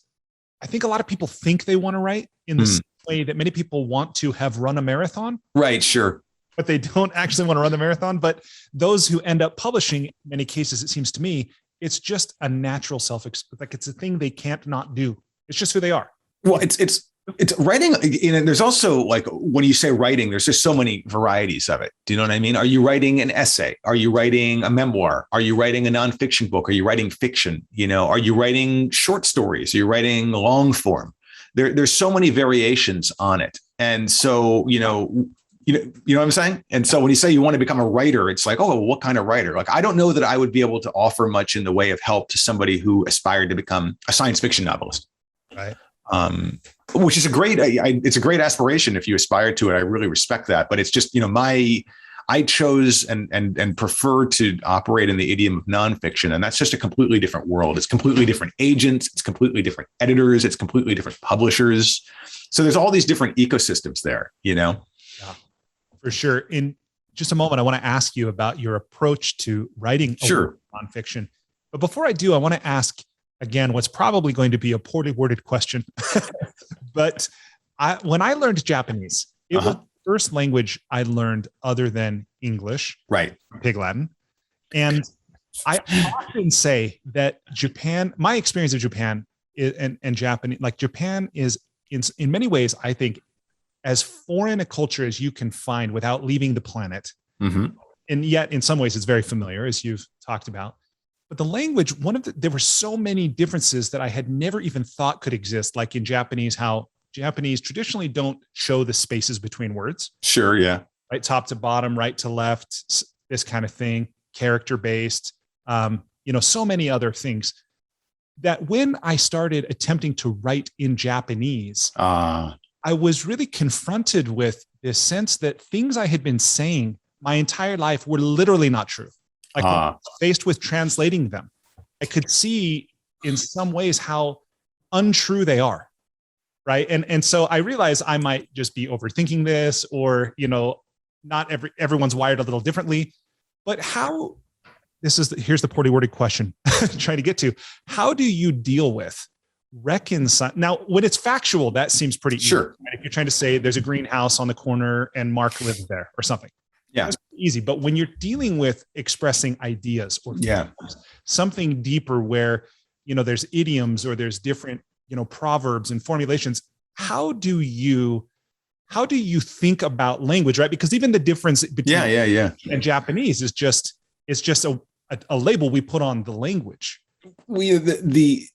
I think a lot of people think they want to write in the same way that many people want to have run a marathon. Right, sure. But they don't actually want to run the marathon. But those who end up publishing, in many cases, it seems to me, it's just a natural it's a thing they can't not do. It's just who they are. Well, it's It's writing. There's also, like, when you say writing, there's just so many varieties of it. Do you know what I mean? Are you writing an essay? Are you writing a memoir? Are you writing a nonfiction book? Are you writing fiction? Are you writing short stories? Are you writing long form? There's so many variations on it. And so, what I'm saying? And so when you say you want to become a writer, it's like, oh, what kind of writer? Like, I don't know that I would be able to offer much in the way of help to somebody who aspired to become a science fiction novelist. Right. Which is it's a great aspiration if you aspire to it. I really respect that. But it's just, I chose and prefer to operate in the idiom of nonfiction. And that's just a completely different world. It's completely different agents. It's completely different editors. It's completely different publishers. So there's all these different ecosystems there, Yeah, for sure. In just a moment, I want to ask you about your approach to writing nonfiction. But before I do, I want to ask, again, what's probably going to be a poorly worded question. But when I learned Japanese, it was the first language I learned other than English, right? Pig Latin. And I often say that my experience of Japan and Japanese, like Japan is in many ways, I think, as foreign a culture as you can find without leaving the planet. Mm-hmm. And yet in some ways it's very familiar, as you've talked about. But the language, there were so many differences that I had never even thought could exist. Like in Japanese, how Japanese traditionally don't show the spaces between words. Sure, yeah. Right, top to bottom, right to left, this kind of thing, character-based, so many other things. That when I started attempting to write in Japanese, I was really confronted with this sense that things I had been saying my entire life were literally not true. Like faced with translating them, I could see in some ways how untrue they are. Right. And so I realized I might just be overthinking this, or, not everyone's wired a little differently. But here's the poorly worded question I'm trying to get to. How do you deal with reconcile? Now, when it's factual, that seems pretty easy. Sure. Right? If you're trying to say there's a greenhouse on the corner and Mark lives there or something. Yeah. That's easy. But when you're dealing with expressing ideas or something deeper where, there's idioms or there's different, proverbs and formulations, how do you think about language, right? Because even the difference between and Japanese is just a label we put on the language. The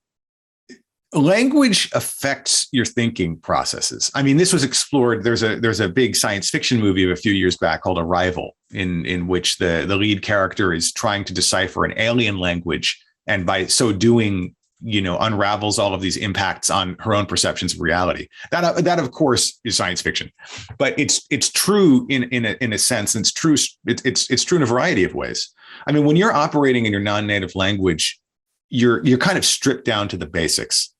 language affects your thinking processes. I mean, this was explored. There's a big science fiction movie of a few years back called Arrival, in which the lead character is trying to decipher an alien language, and by so doing, unravels all of these impacts on her own perceptions of reality. That of course is science fiction, but it's true in a sense. And it's true in a variety of ways. I mean, when you're operating in your non-native language, you're kind of stripped down to the basics.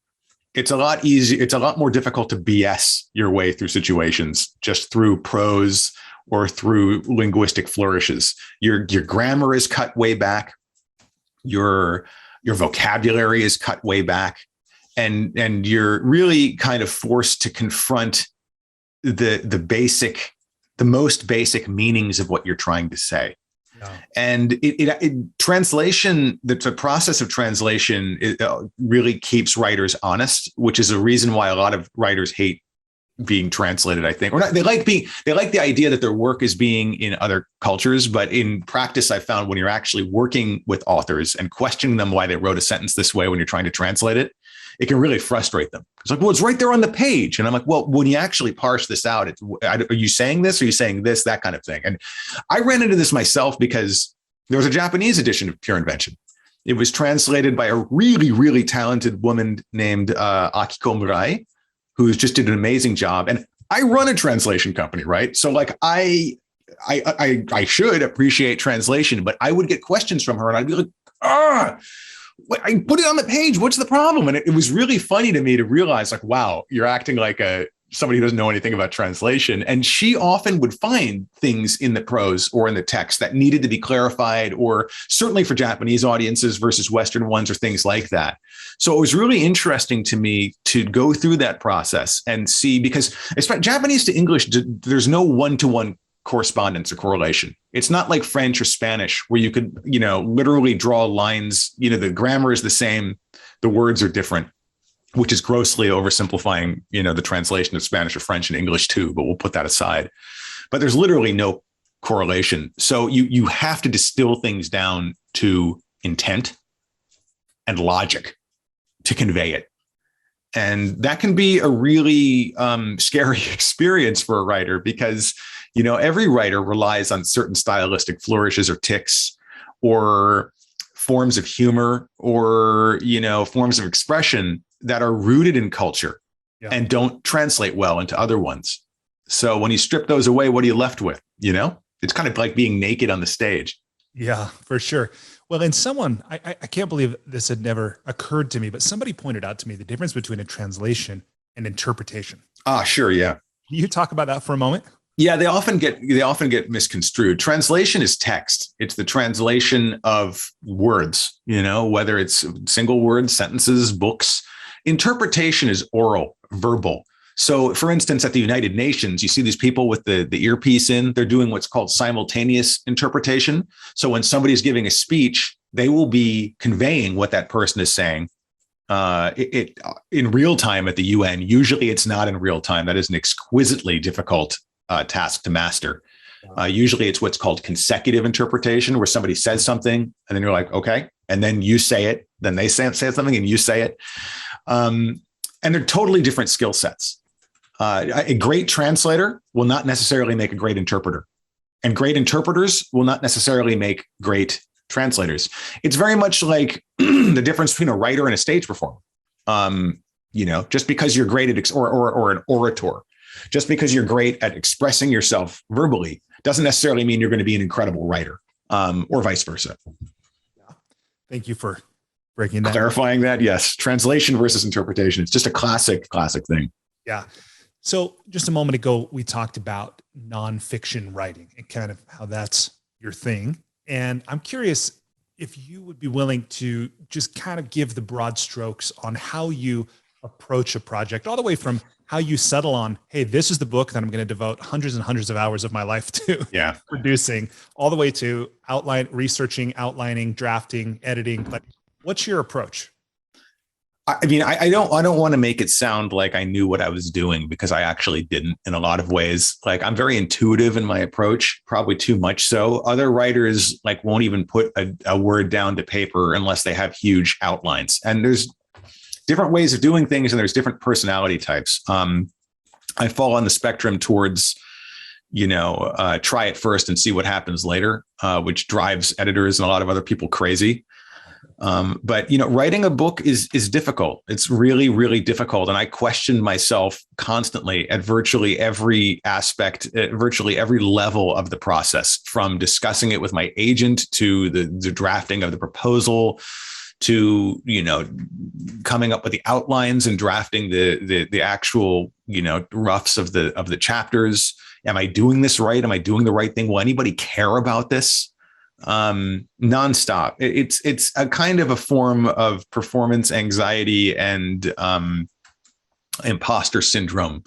It's a lot easier. It's a lot more difficult to BS your way through situations just through prose or through linguistic flourishes. Your grammar is cut way back. Your vocabulary is cut way back, and you're really kind of forced to confront the most basic meanings of what you're trying to say. And translation, the process of translation really keeps writers honest, which is a reason why a lot of writers hate being translated, I think. Or not, they like the idea that their work is being in other cultures, but in practice, I found when you're actually working with authors and questioning them why they wrote a sentence this way when you're trying to translate it, it can really frustrate them. It's like, well, it's right there on the page. And I'm like, well, when you actually parse this out, are you saying this? Are you saying this? That kind of thing. And I ran into this myself because there was a Japanese edition of Pure Invention. It was translated by a really, really talented woman named Akiko Murai, who just did an amazing job. And I run a translation company, right? So like I should appreciate translation, but I would get questions from her and I'd be like, I put it on the page. What's the problem? And it was really funny to me to realize, like, wow, you're acting like somebody who doesn't know anything about translation. And she often would find things in the prose or in the text that needed to be clarified, or certainly for Japanese audiences versus Western ones or things like that. So it was really interesting to me to go through that process and see, because Japanese to English, there's no one-to-one correspondence or correlation. It's not like French or Spanish where you could, literally draw lines, the grammar is the same, the words are different. which is grossly oversimplifying, the translation of Spanish or French and English too, but we'll put that aside. But there's literally no correlation. So you have to distill things down to intent and logic to convey it. And that can be a really scary experience for a writer because, every writer relies on certain stylistic flourishes or tics or forms of humor or, forms of expression that are rooted in culture and don't translate well into other ones. So when you strip those away, what are you left with? It's kind of like being naked on the stage. Yeah, for sure. Well, and I can't believe this had never occurred to me, but somebody pointed out to me the difference between a translation and interpretation. Sure. Yeah. Can you talk about that for a moment? Yeah, they often get misconstrued. Translation is text. It's the translation of words, whether it's single words, sentences, books. Interpretation is oral, verbal. So, for instance, at the United Nations, you see these people with the earpiece in, they're doing what's called simultaneous interpretation. So when somebody's giving a speech, they will be conveying what that person is saying in real time at the UN. Usually it's not in real time. That is an exquisitely difficult task to master. Usually it's what's called consecutive interpretation, where somebody says something and then you're like, okay, and then you say it, then they say something and you say it. And they're totally different skill sets. A great translator will not necessarily make a great interpreter, and great interpreters will not necessarily make great translators. It's very much like the difference between a writer and a stage performer. Just because you're great at or an orator, just because you're great at expressing yourself verbally doesn't necessarily mean you're going to be an incredible writer, or vice versa. Thank you for breaking that. Clarifying that. Yes. Translation versus interpretation. It's just a classic thing. Yeah. So just a moment ago, we talked about nonfiction writing and kind of how that's your thing. And I'm curious if you would be willing to just kind of give the broad strokes on how you approach a project, all the way from how you settle on, hey, this is the book that I'm going to devote hundreds and hundreds of hours of my life to producing, all the way to researching, outlining, drafting, editing. But what's your approach? I mean, I don't want to make it sound like I knew what I was doing, because I actually didn't in a lot of ways. Like, I'm very intuitive in my approach, probably too much so. Other writers won't even put a word down to paper unless they have huge outlines. And there's different ways of doing things, and there's different personality types. I fall on the spectrum towards, try it first and see what happens later, which drives editors and a lot of other people crazy. But writing a book is difficult. It's really, really difficult. And I question myself constantly at virtually every aspect, at virtually every level of the process, from discussing it with my agent to the drafting of the proposal to, coming up with the outlines and drafting the actual, roughs of the chapters. Am I doing this right? Am I doing the right thing? Will anybody care about this? Nonstop. It's a kind of a form of performance anxiety and imposter syndrome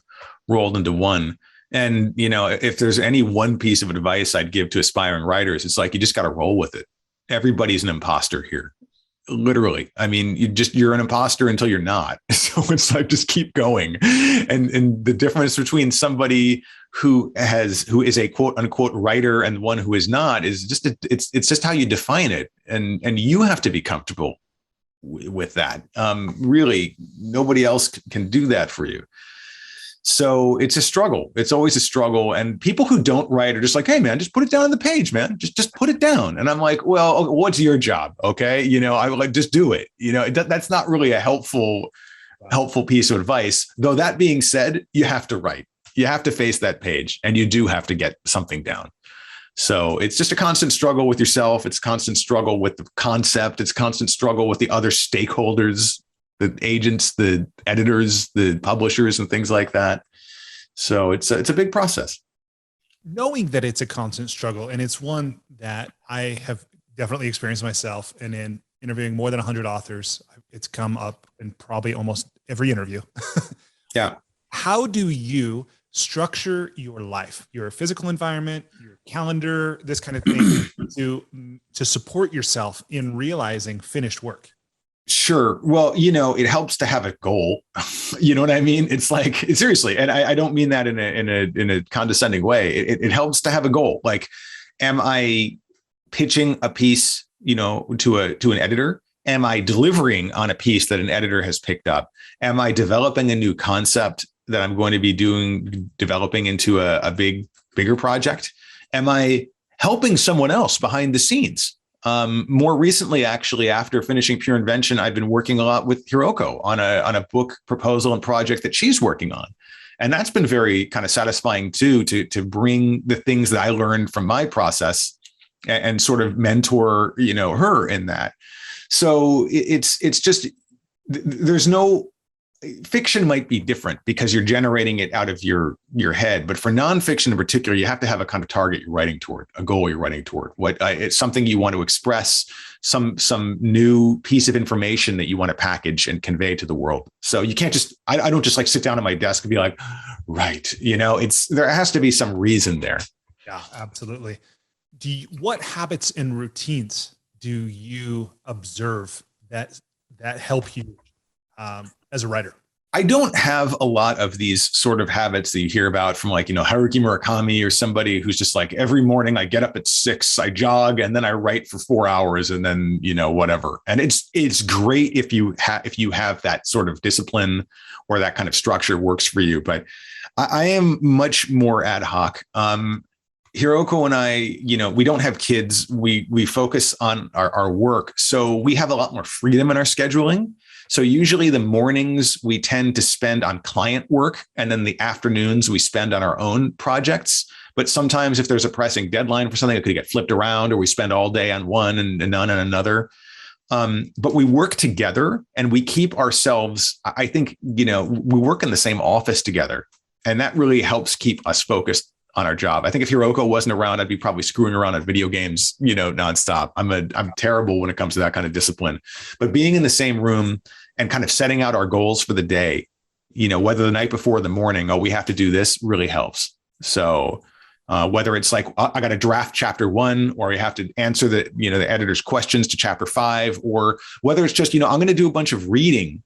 rolled into one. And, if there's any one piece of advice I'd give to aspiring writers, it's like, you just got to roll with it. Everybody's an imposter here. Literally. I mean, you're an imposter until you're not. So it's like, just keep going. And the difference between somebody who is a quote unquote writer and one who is not is just, it's just how you define it. And you have to be comfortable with that. Really, nobody else can do that for you. So it's a struggle. It's always a struggle. And people who don't write are just like, hey, man, just put it down on the page, man. Just put it down. And I'm like, well, what's your job? Okay. I would just do it. That's not really a helpful piece of advice. Though that being said, you have to write. You have to face that page, and you do have to get something down. So it's just a constant struggle with yourself. It's a constant struggle with the concept. It's a constant struggle with the other stakeholders, the agents, the editors, the publishers, and things like that. So it's a big process. Knowing that it's a constant struggle, and it's one that I have definitely experienced myself, and in interviewing more than 100 authors, it's come up in probably almost every interview. Yeah. How do you structure your life, your physical environment, your calendar, this kind of thing, to support yourself in realizing finished work? Sure. Well, it helps to have a goal. You know what I mean? It's like, seriously, and I don't mean that in a condescending way. It helps to have a goal. Like, am I pitching a piece, to an editor? Am I delivering on a piece that an editor has picked up? Am I developing a new concept that I'm going to be developing into a bigger project? Am I helping someone else behind the scenes? More recently, actually, after finishing Pure Invention, I've been working a lot with Hiroko on a book proposal and project that she's working on. And that's been very kind of satisfying too, to bring the things that I learned from my process and sort of mentor, her in that. So it's just, there's no, fiction might be different because you're generating it out of your head. But for nonfiction in particular, you have to have a kind of target you're writing toward, a goal you're writing toward. It's something you want to express, some new piece of information that you want to package and convey to the world. So you can't just, I don't just like sit down at my desk and be like, right. There has to be some reason there. Yeah, absolutely. What habits and routines do you observe that help you as a writer? I don't have a lot of these sort of habits that you hear about from Haruki Murakami or somebody who's just like, every morning I get up at 6, I jog, and then I write for 4 hours, and then, whatever. And it's great if you have that sort of discipline or that kind of structure works for you. But I am much more ad hoc. Hiroko and I, we don't have kids. We focus on our work. So we have a lot more freedom in our scheduling. So usually the mornings we tend to spend on client work, and then the afternoons we spend on our own projects. But sometimes if there's a pressing deadline for something, it could get flipped around, or we spend all day on one and none on another. But we work together, and we keep ourselves, I think, we work in the same office together, and that really helps keep us focused on our job. I think if Hiroko wasn't around, I'd be probably screwing around on video games, nonstop. I'm terrible when it comes to that kind of discipline. But being in the same room and kind of setting out our goals for the day, whether the night before or the morning, we have to do this, really helps. So whether it's like, I got to draft chapter 1, or you have to answer the editor's questions to chapter 5, or whether it's just, I'm going to do a bunch of reading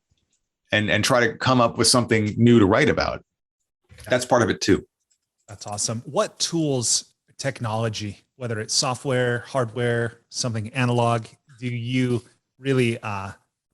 and try to come up with something new to write about. That's part of it too. That's awesome. What tools, technology, whether it's software, hardware, something analog, do you really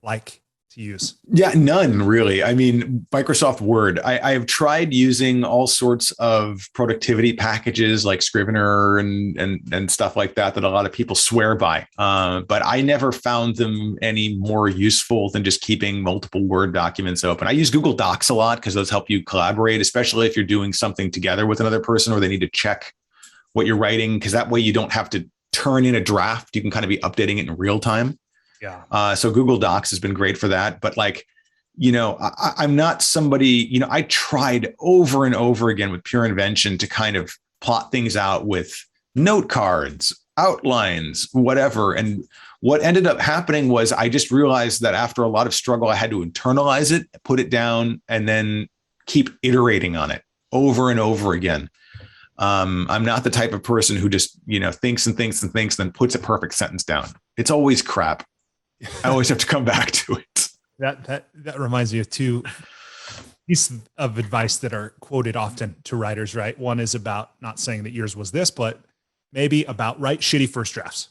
like to use? Yeah, none really. I mean, Microsoft Word. I have tried using all sorts of productivity packages like Scrivener and stuff like that a lot of people swear by. But I never found them any more useful than just keeping multiple Word documents open. I use Google Docs a lot because those help you collaborate, especially if you're doing something together with another person or they need to check what you're writing, because that way you don't have to turn in a draft. You can kind of be updating it in real time. Yeah. So Google Docs has been great for that. But I'm not somebody, I tried over and over again with Pure Invention to kind of plot things out with note cards, outlines, whatever. And what ended up happening was I just realized that after a lot of struggle, I had to internalize it, put it down, and then keep iterating on it over and over again. I'm not the type of person who just, thinks and thinks and thinks, then puts a perfect sentence down. It's always crap. I always have to come back to it. That reminds me of 2 pieces of advice that are quoted often to writers, right? One is about, not saying that yours was this, but maybe about write shitty first drafts.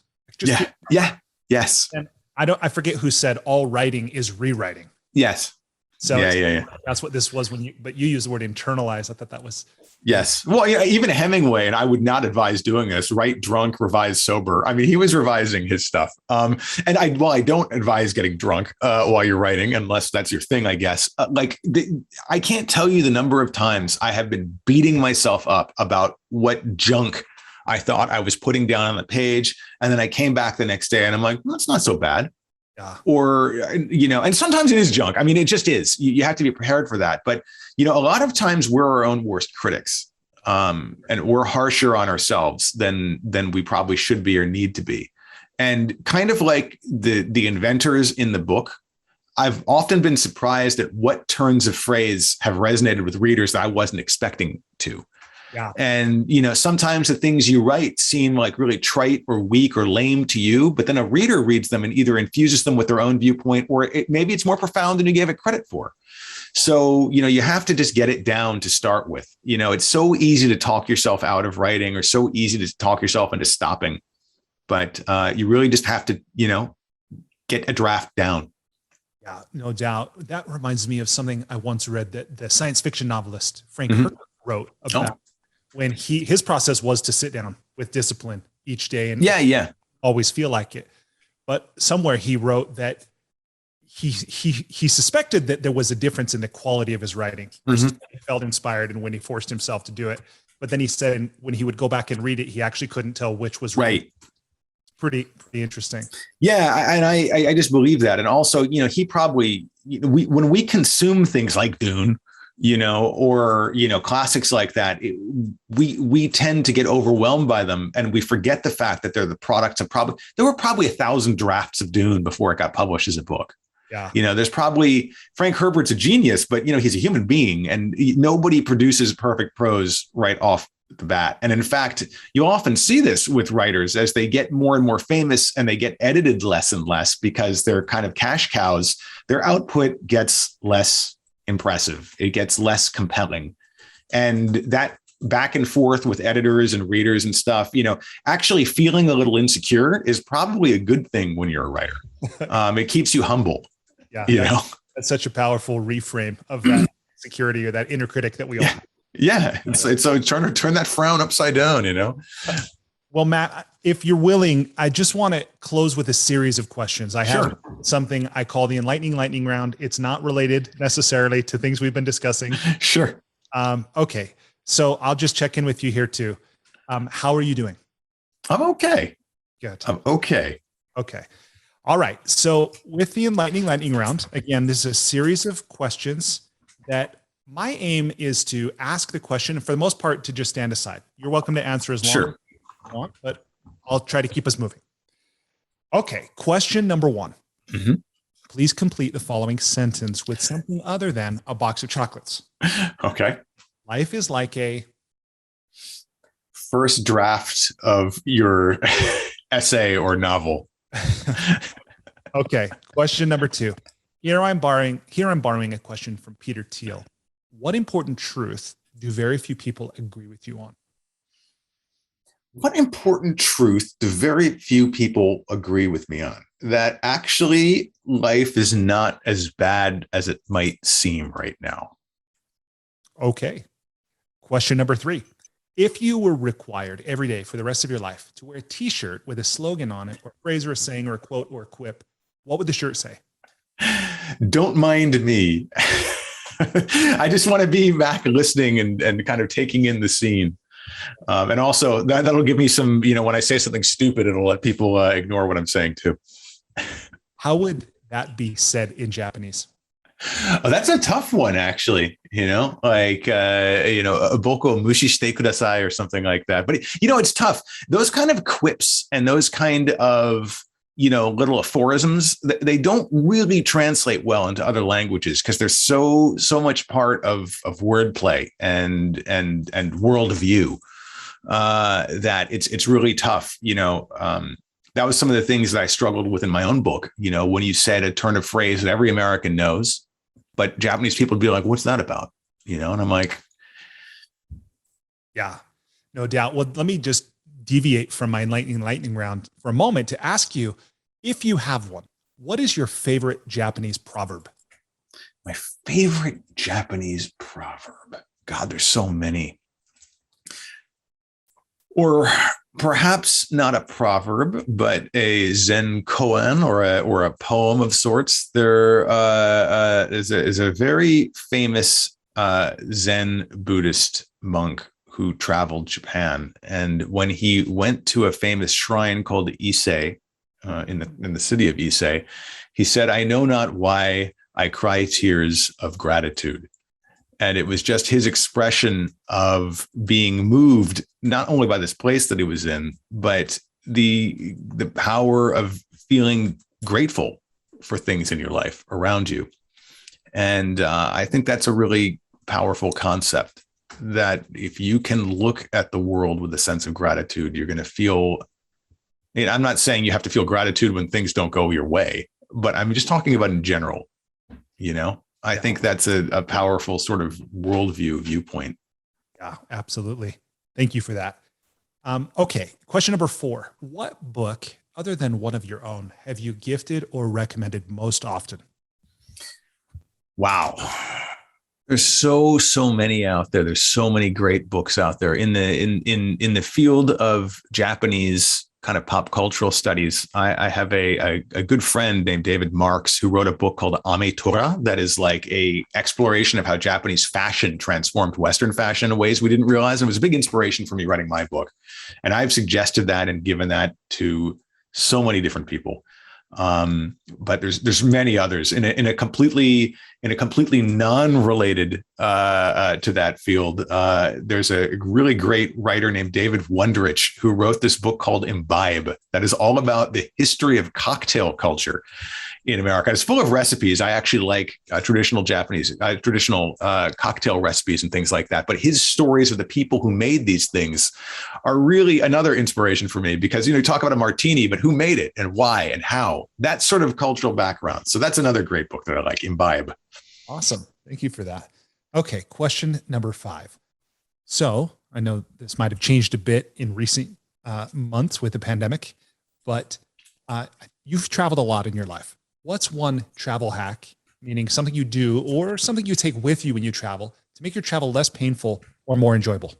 Yes. And I forget who said all writing is rewriting. Yes. So yeah. That's what this was but you used the word internalize. I thought that was. Yes. Well, even Hemingway, and I would not advise doing this, write drunk, revise sober. I mean, he was revising his stuff. And I don't advise getting drunk while you're writing, unless that's your thing, I guess. I can't tell you the number of times I have been beating myself up about what junk I thought I was putting down on the page. And then I came back the next day and I'm like, that's not so bad. Yeah. Or, and sometimes it is junk. I mean, it just is. You have to be prepared for that. But, a lot of times we're our own worst critics, and we're harsher on ourselves than we probably should be or need to be. And kind of like the inventors in the book, I've often been surprised at what turns of phrase have resonated with readers that I wasn't expecting to. Yeah. And, sometimes the things you write seem like really trite or weak or lame to you, but then a reader reads them and either infuses them with their own viewpoint, or maybe it's more profound than you gave it credit for. So, you have to just get it down to start with. It's so easy to talk yourself out of writing, or so easy to talk yourself into stopping. But you really just have to, get a draft down. Yeah, no doubt. That reminds me of something I once read that the science fiction novelist Frank Herbert wrote about when his process was to sit down with discipline each day and always feel like it. But somewhere he wrote that he suspected that there was a difference in the quality of his writing. He felt inspired and when he forced himself to do it. But then he said when he would go back and read it, he actually couldn't tell which was right. Pretty interesting. Yeah, and I just believe that. And also, he probably, when we consume things like Dune, or classics like that, we tend to get overwhelmed by them, and we forget the fact that they're the products of there were probably 1,000 drafts of Dune before it got published as a book. Yeah. There's probably Frank Herbert's a genius, but he's a human being, and nobody produces perfect prose right off the bat. And in fact, you often see this with writers as they get more and more famous and they get edited less and less because they're kind of cash cows. Their output gets less impressive. It gets less compelling. And that back and forth with editors and readers and stuff, actually feeling a little insecure is probably a good thing when you're a writer. It keeps you humble. Yeah. That's such a powerful reframe of that security or that inner critic that we all have. Yeah, it's so turn that frown upside down, Well, Matt, if you're willing, I just want to close with a series of questions. I have something I call the enlightening lightning round. It's not related necessarily to things we've been discussing. Sure. Okay. So I'll just check in with you here too. How are you doing? I'm okay. Good. I'm okay. Okay. All right. So with the enlightening lightning round, again, this is a series of questions that my aim is to ask the question, and for the most part, to just stand aside. You're welcome to answer as long as you want, but I'll try to keep us moving. Okay, question number one. Please complete the following sentence with something other than a box of chocolates. Okay. Life is like a first draft of your essay or novel. Okay, question number two. Here I'm borrowing a question from Peter Thiel. What important truth do very few people agree with you on? What important truth do very few people agree with me on? That actually life is not as bad as it might seem right now. Okay. Question number three. If you were required every day for the rest of your life to wear a t-shirt with a slogan on it, or a phrase or a saying or a quote or a quip, what would the shirt say? Don't mind me. I just want to be back listening and kind of taking in the scene. And also that'll give me some, when I say something stupid, it'll let people ignore what I'm saying too. How would that be said in Japanese? Oh, that's a tough one, actually, like, boko mushi shite kudasai or something like that. But, it's tough. Those kind of quips and those kind of, little aphorisms, they don't really translate well into other languages because they're so much part of wordplay and worldview that it's really tough. That was some of the things that I struggled with in my own book. When you said a turn of phrase that every American knows, but Japanese people would be like, what's that about? And I'm like, yeah, no doubt. Well, let me just deviate from my lightning round for a moment to ask you, if you have one, what is your favorite Japanese proverb? My favorite Japanese proverb. God, there's so many. Or perhaps not a proverb, but a Zen koan or a poem of sorts. There is a very famous Zen Buddhist monk who traveled Japan, and when he went to a famous shrine called Ise in the city of Ise, he said, "I know not why I cry tears of gratitude." And it was just his expression of being moved not only by this place that he was in, but the power of feeling grateful for things in your life around you. And I think that's a really powerful concept. that if you can look at the world with a sense of gratitude, you're going to feel, and I'm not saying you have to feel gratitude when things don't go your way, but I'm just talking about in general, I think that's a powerful sort of viewpoint. Yeah, absolutely. Thank you for that. Okay. Question number 4. What book, other than one of your own, have you gifted or recommended most often? Wow. There's so many out there. There's so many great books out there in the field of Japanese kind of pop cultural studies. I have a good friend named David Marks who wrote a book called Ame Tora that is like a exploration of how Japanese fashion transformed Western fashion in ways we didn't realize. And it was a big inspiration for me writing my book. And I've suggested that and given that to so many different people. But there's many others in a completely non-related to that field. There's a really great writer named David Wondrich who wrote this book called Imbibe that is all about the history of cocktail culture in America. It's full of recipes. I actually like traditional Japanese, traditional cocktail recipes and things like that. But his stories of the people who made these things are really another inspiration for me because, you talk about a martini, but who made it and why and how? That sort of cultural background. So that's another great book that I like, Imbibe. Awesome. Thank you for that. Okay. Question number 5. So I know this might have changed a bit in recent months with the pandemic, but you've traveled a lot in your life. What's one travel hack, meaning something you do or something you take with you when you travel to make your travel less painful or more enjoyable?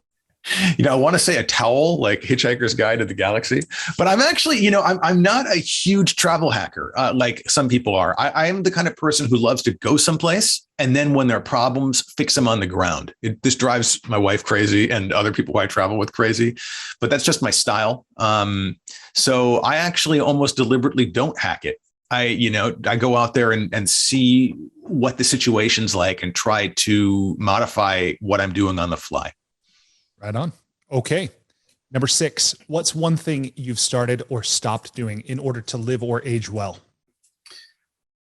I want to say a towel, like Hitchhiker's Guide to the Galaxy, but I'm actually, I'm not a huge travel hacker like some people are. I am the kind of person who loves to go someplace and then when there are problems, fix them on the ground. This drives my wife crazy and other people who I travel with crazy, but that's just my style. So I actually almost deliberately don't hack it. I go out there and see what the situation's like and try to modify what I'm doing on the fly. Right on. Okay. Number 6, what's one thing you've started or stopped doing in order to live or age well?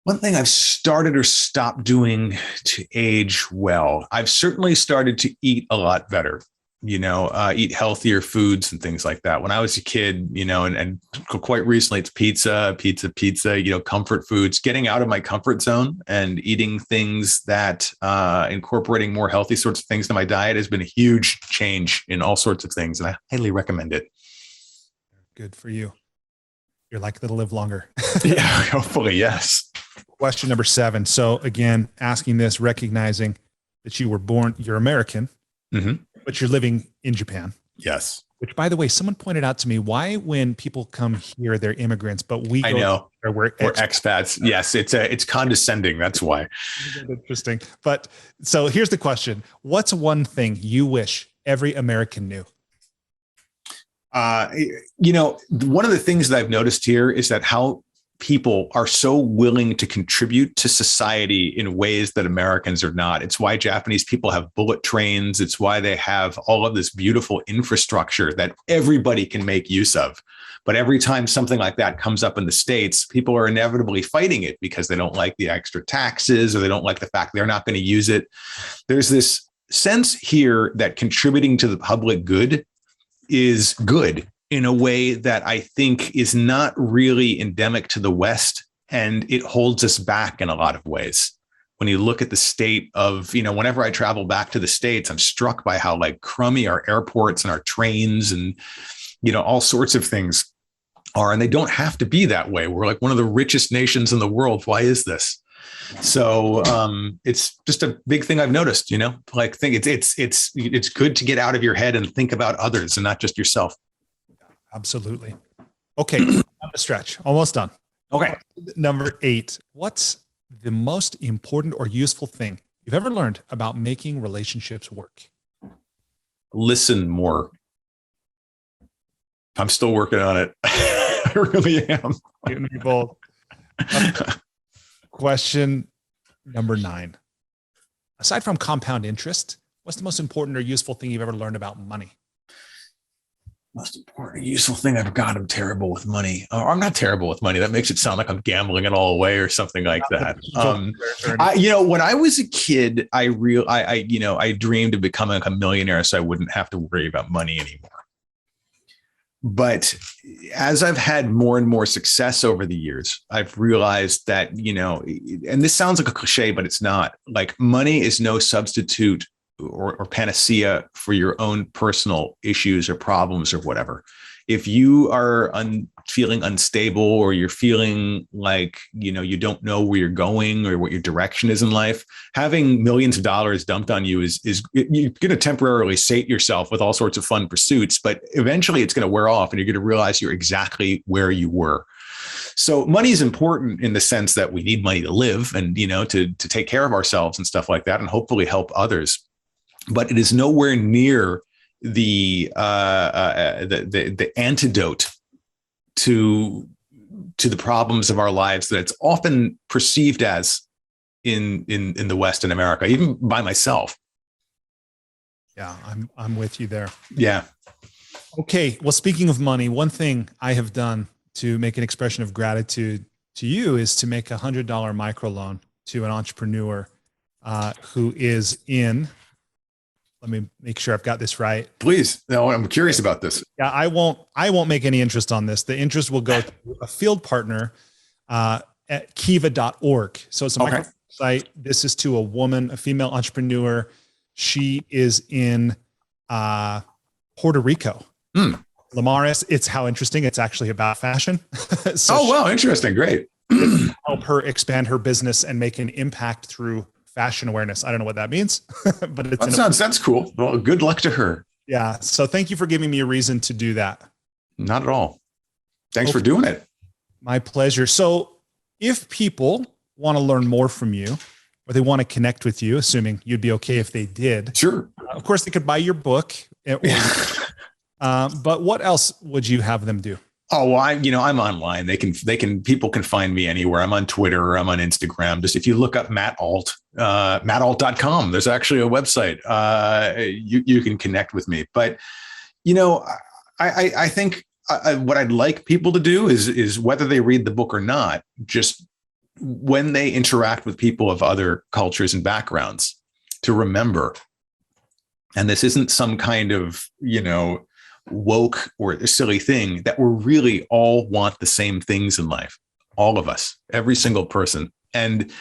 One thing I've started or stopped doing to age well, I've certainly started to eat a lot better, eat healthier foods and things like that. When I was a kid, and quite recently it's pizza, comfort foods, getting out of my comfort zone and eating things that incorporating more healthy sorts of things to my diet has been a huge change in all sorts of things. And I highly recommend it. Good for you. You're likely to live longer. Yeah, hopefully, yes. Question number 7. So again, asking this, recognizing that you're American, but you're living in Japan. Yes. Which, by the way, someone pointed out to me, why when people come here, they're immigrants, but we're expats. Yes, it's condescending. That's why. Interesting. But so here's the question. What's one thing you wish every American knew? One of the things that I've noticed here is that how people are so willing to contribute to society in ways that Americans are not. It's why Japanese people have bullet trains. It's why they have all of this beautiful infrastructure that everybody can make use of. But every time something like that comes up in the States, people are inevitably fighting it because they don't like the extra taxes or they don't like the fact they're not going to use it. There's this sense here that contributing to the public good is good in a way that I think is not really endemic to the West, and it holds us back in a lot of ways. When you look at the state of, whenever I travel back to the States, I'm struck by how like crummy our airports and our trains and, all sorts of things are, and they don't have to be that way. We're like one of the richest nations in the world. Why is this? So it's just a big thing I've noticed, like think it's good to get out of your head and think about others and not just yourself. Absolutely. Okay. On the stretch. Almost done. Okay. Number 8. What's the most important or useful thing you've ever learned about making relationships work? Listen more. I'm still working on it. I really am. You both. Question number 9. Aside from compound interest, what's the most important or useful thing you've ever learned about money? Most important, useful thing I forgot. I'm terrible with money. Or I'm not terrible with money. That makes it sound like I'm gambling it all away or something like that. When I was a kid, I dreamed of becoming a millionaire so I wouldn't have to worry about money anymore. But as I've had more and more success over the years, I've realized that, and this sounds like a cliche, but it's not. Like, money is no substitute or panacea for your own personal issues or problems or whatever. If you are feeling unstable, or you're feeling like, you don't know where you're going or what your direction is in life, having millions of dollars dumped on you is you're going to temporarily sate yourself with all sorts of fun pursuits, but eventually it's going to wear off and you're going to realize you're exactly where you were. So money is important in the sense that we need money to live and, to take care of ourselves and stuff like that, and hopefully help others. But it is nowhere near the antidote to the problems of our lives that it's often perceived as in the West and America, even by myself. Yeah, I'm with you there. Yeah. Okay. Well, speaking of money, one thing I have done to make an expression of gratitude to you is to make $100 microloan to an entrepreneur who is in. Let me make sure I've got this right. Please. No, I'm curious about this. Yeah, I won't make any interest on this. The interest will go to a field partner at kiva.org. So it's a microsite. This is to a woman, a female entrepreneur. She is in Puerto Rico. Lamaris. It's how interesting. It's actually about fashion. Wow. Interesting. Great. Help her expand her business and make an impact through fashion awareness. I don't know what that means, but that's cool. Well, good luck to her. Yeah. So thank you for giving me a reason to do that. Not at all. Thanks for doing it. My pleasure. So if people want to learn more from you, or they want to connect with you, assuming you'd be okay if they did. Sure. Of course, they could buy your book. But what else would you have them do? Oh, well, I'm online. People can find me anywhere. I'm on Twitter. I'm on Instagram. Just if you look up Matt Alt, mattalt.com, there's actually a website. You can connect with me. But, I think what I'd like people to do is whether they read the book or not, just when they interact with people of other cultures and backgrounds, to remember, and this isn't some kind of, woke or a silly thing, that we really all want the same things in life. All of us, every single person. And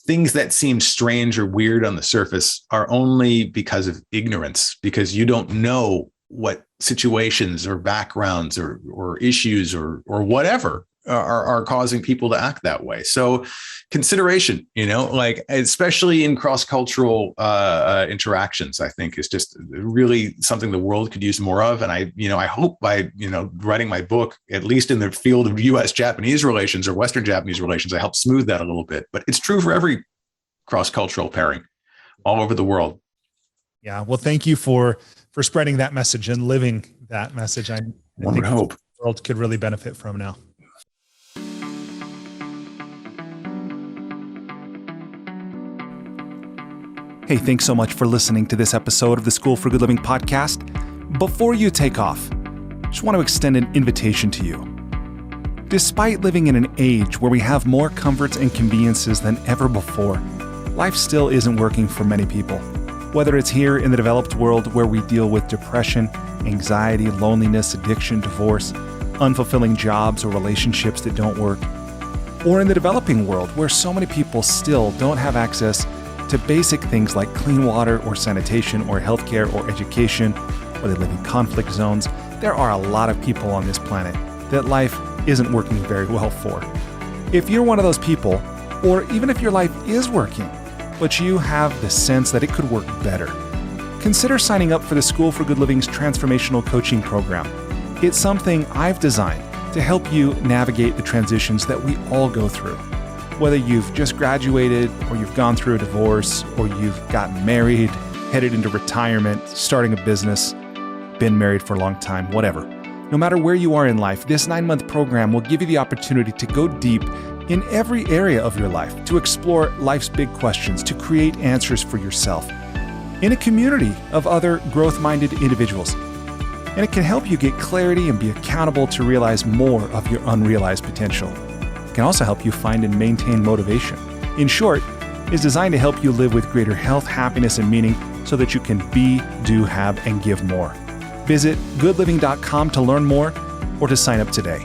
things that seem strange or weird on the surface are only because of ignorance, because you don't know what situations or backgrounds or issues or whatever are causing people to act that way. So consideration, like especially in cross-cultural interactions, I think is just really something the world could use more of. And I hope by, writing my book, at least in the field of US-Japanese relations or Western Japanese relations, I help smooth that a little bit. But it's true for every cross-cultural pairing all over the world. Yeah. Well, thank you for spreading that message and living that message. I think hope the world could really benefit from now. Hey, thanks so much for listening to this episode of the School for Good Living podcast. Before you take off, I just want to extend an invitation to you. Despite living in an age where we have more comforts and conveniences than ever before, life still isn't working for many people. Whether it's here in the developed world where we deal with depression, anxiety, loneliness, addiction, divorce, unfulfilling jobs or relationships that don't work, or in the developing world where so many people still don't have access to basic things like clean water or sanitation or healthcare or education, or they live in conflict zones, there are a lot of people on this planet that life isn't working very well for. If you're one of those people, or even if your life is working, but you have the sense that it could work better, consider signing up for the School for Good Living's transformational coaching program. It's something I've designed to help you navigate the transitions that we all go through. Whether you've just graduated, or you've gone through a divorce, or you've gotten married, headed into retirement, starting a business, been married for a long time, whatever. No matter where you are in life, this 9-month program will give you the opportunity to go deep in every area of your life, to explore life's big questions, to create answers for yourself in a community of other growth-minded individuals. and it can help you get clarity and be accountable to realize more of your unrealized potential. It can also help you find and maintain motivation. In short, it's designed to help you live with greater health, happiness, and meaning so that you can be, do, have, and give more. Visit goodliving.com to learn more or to sign up today.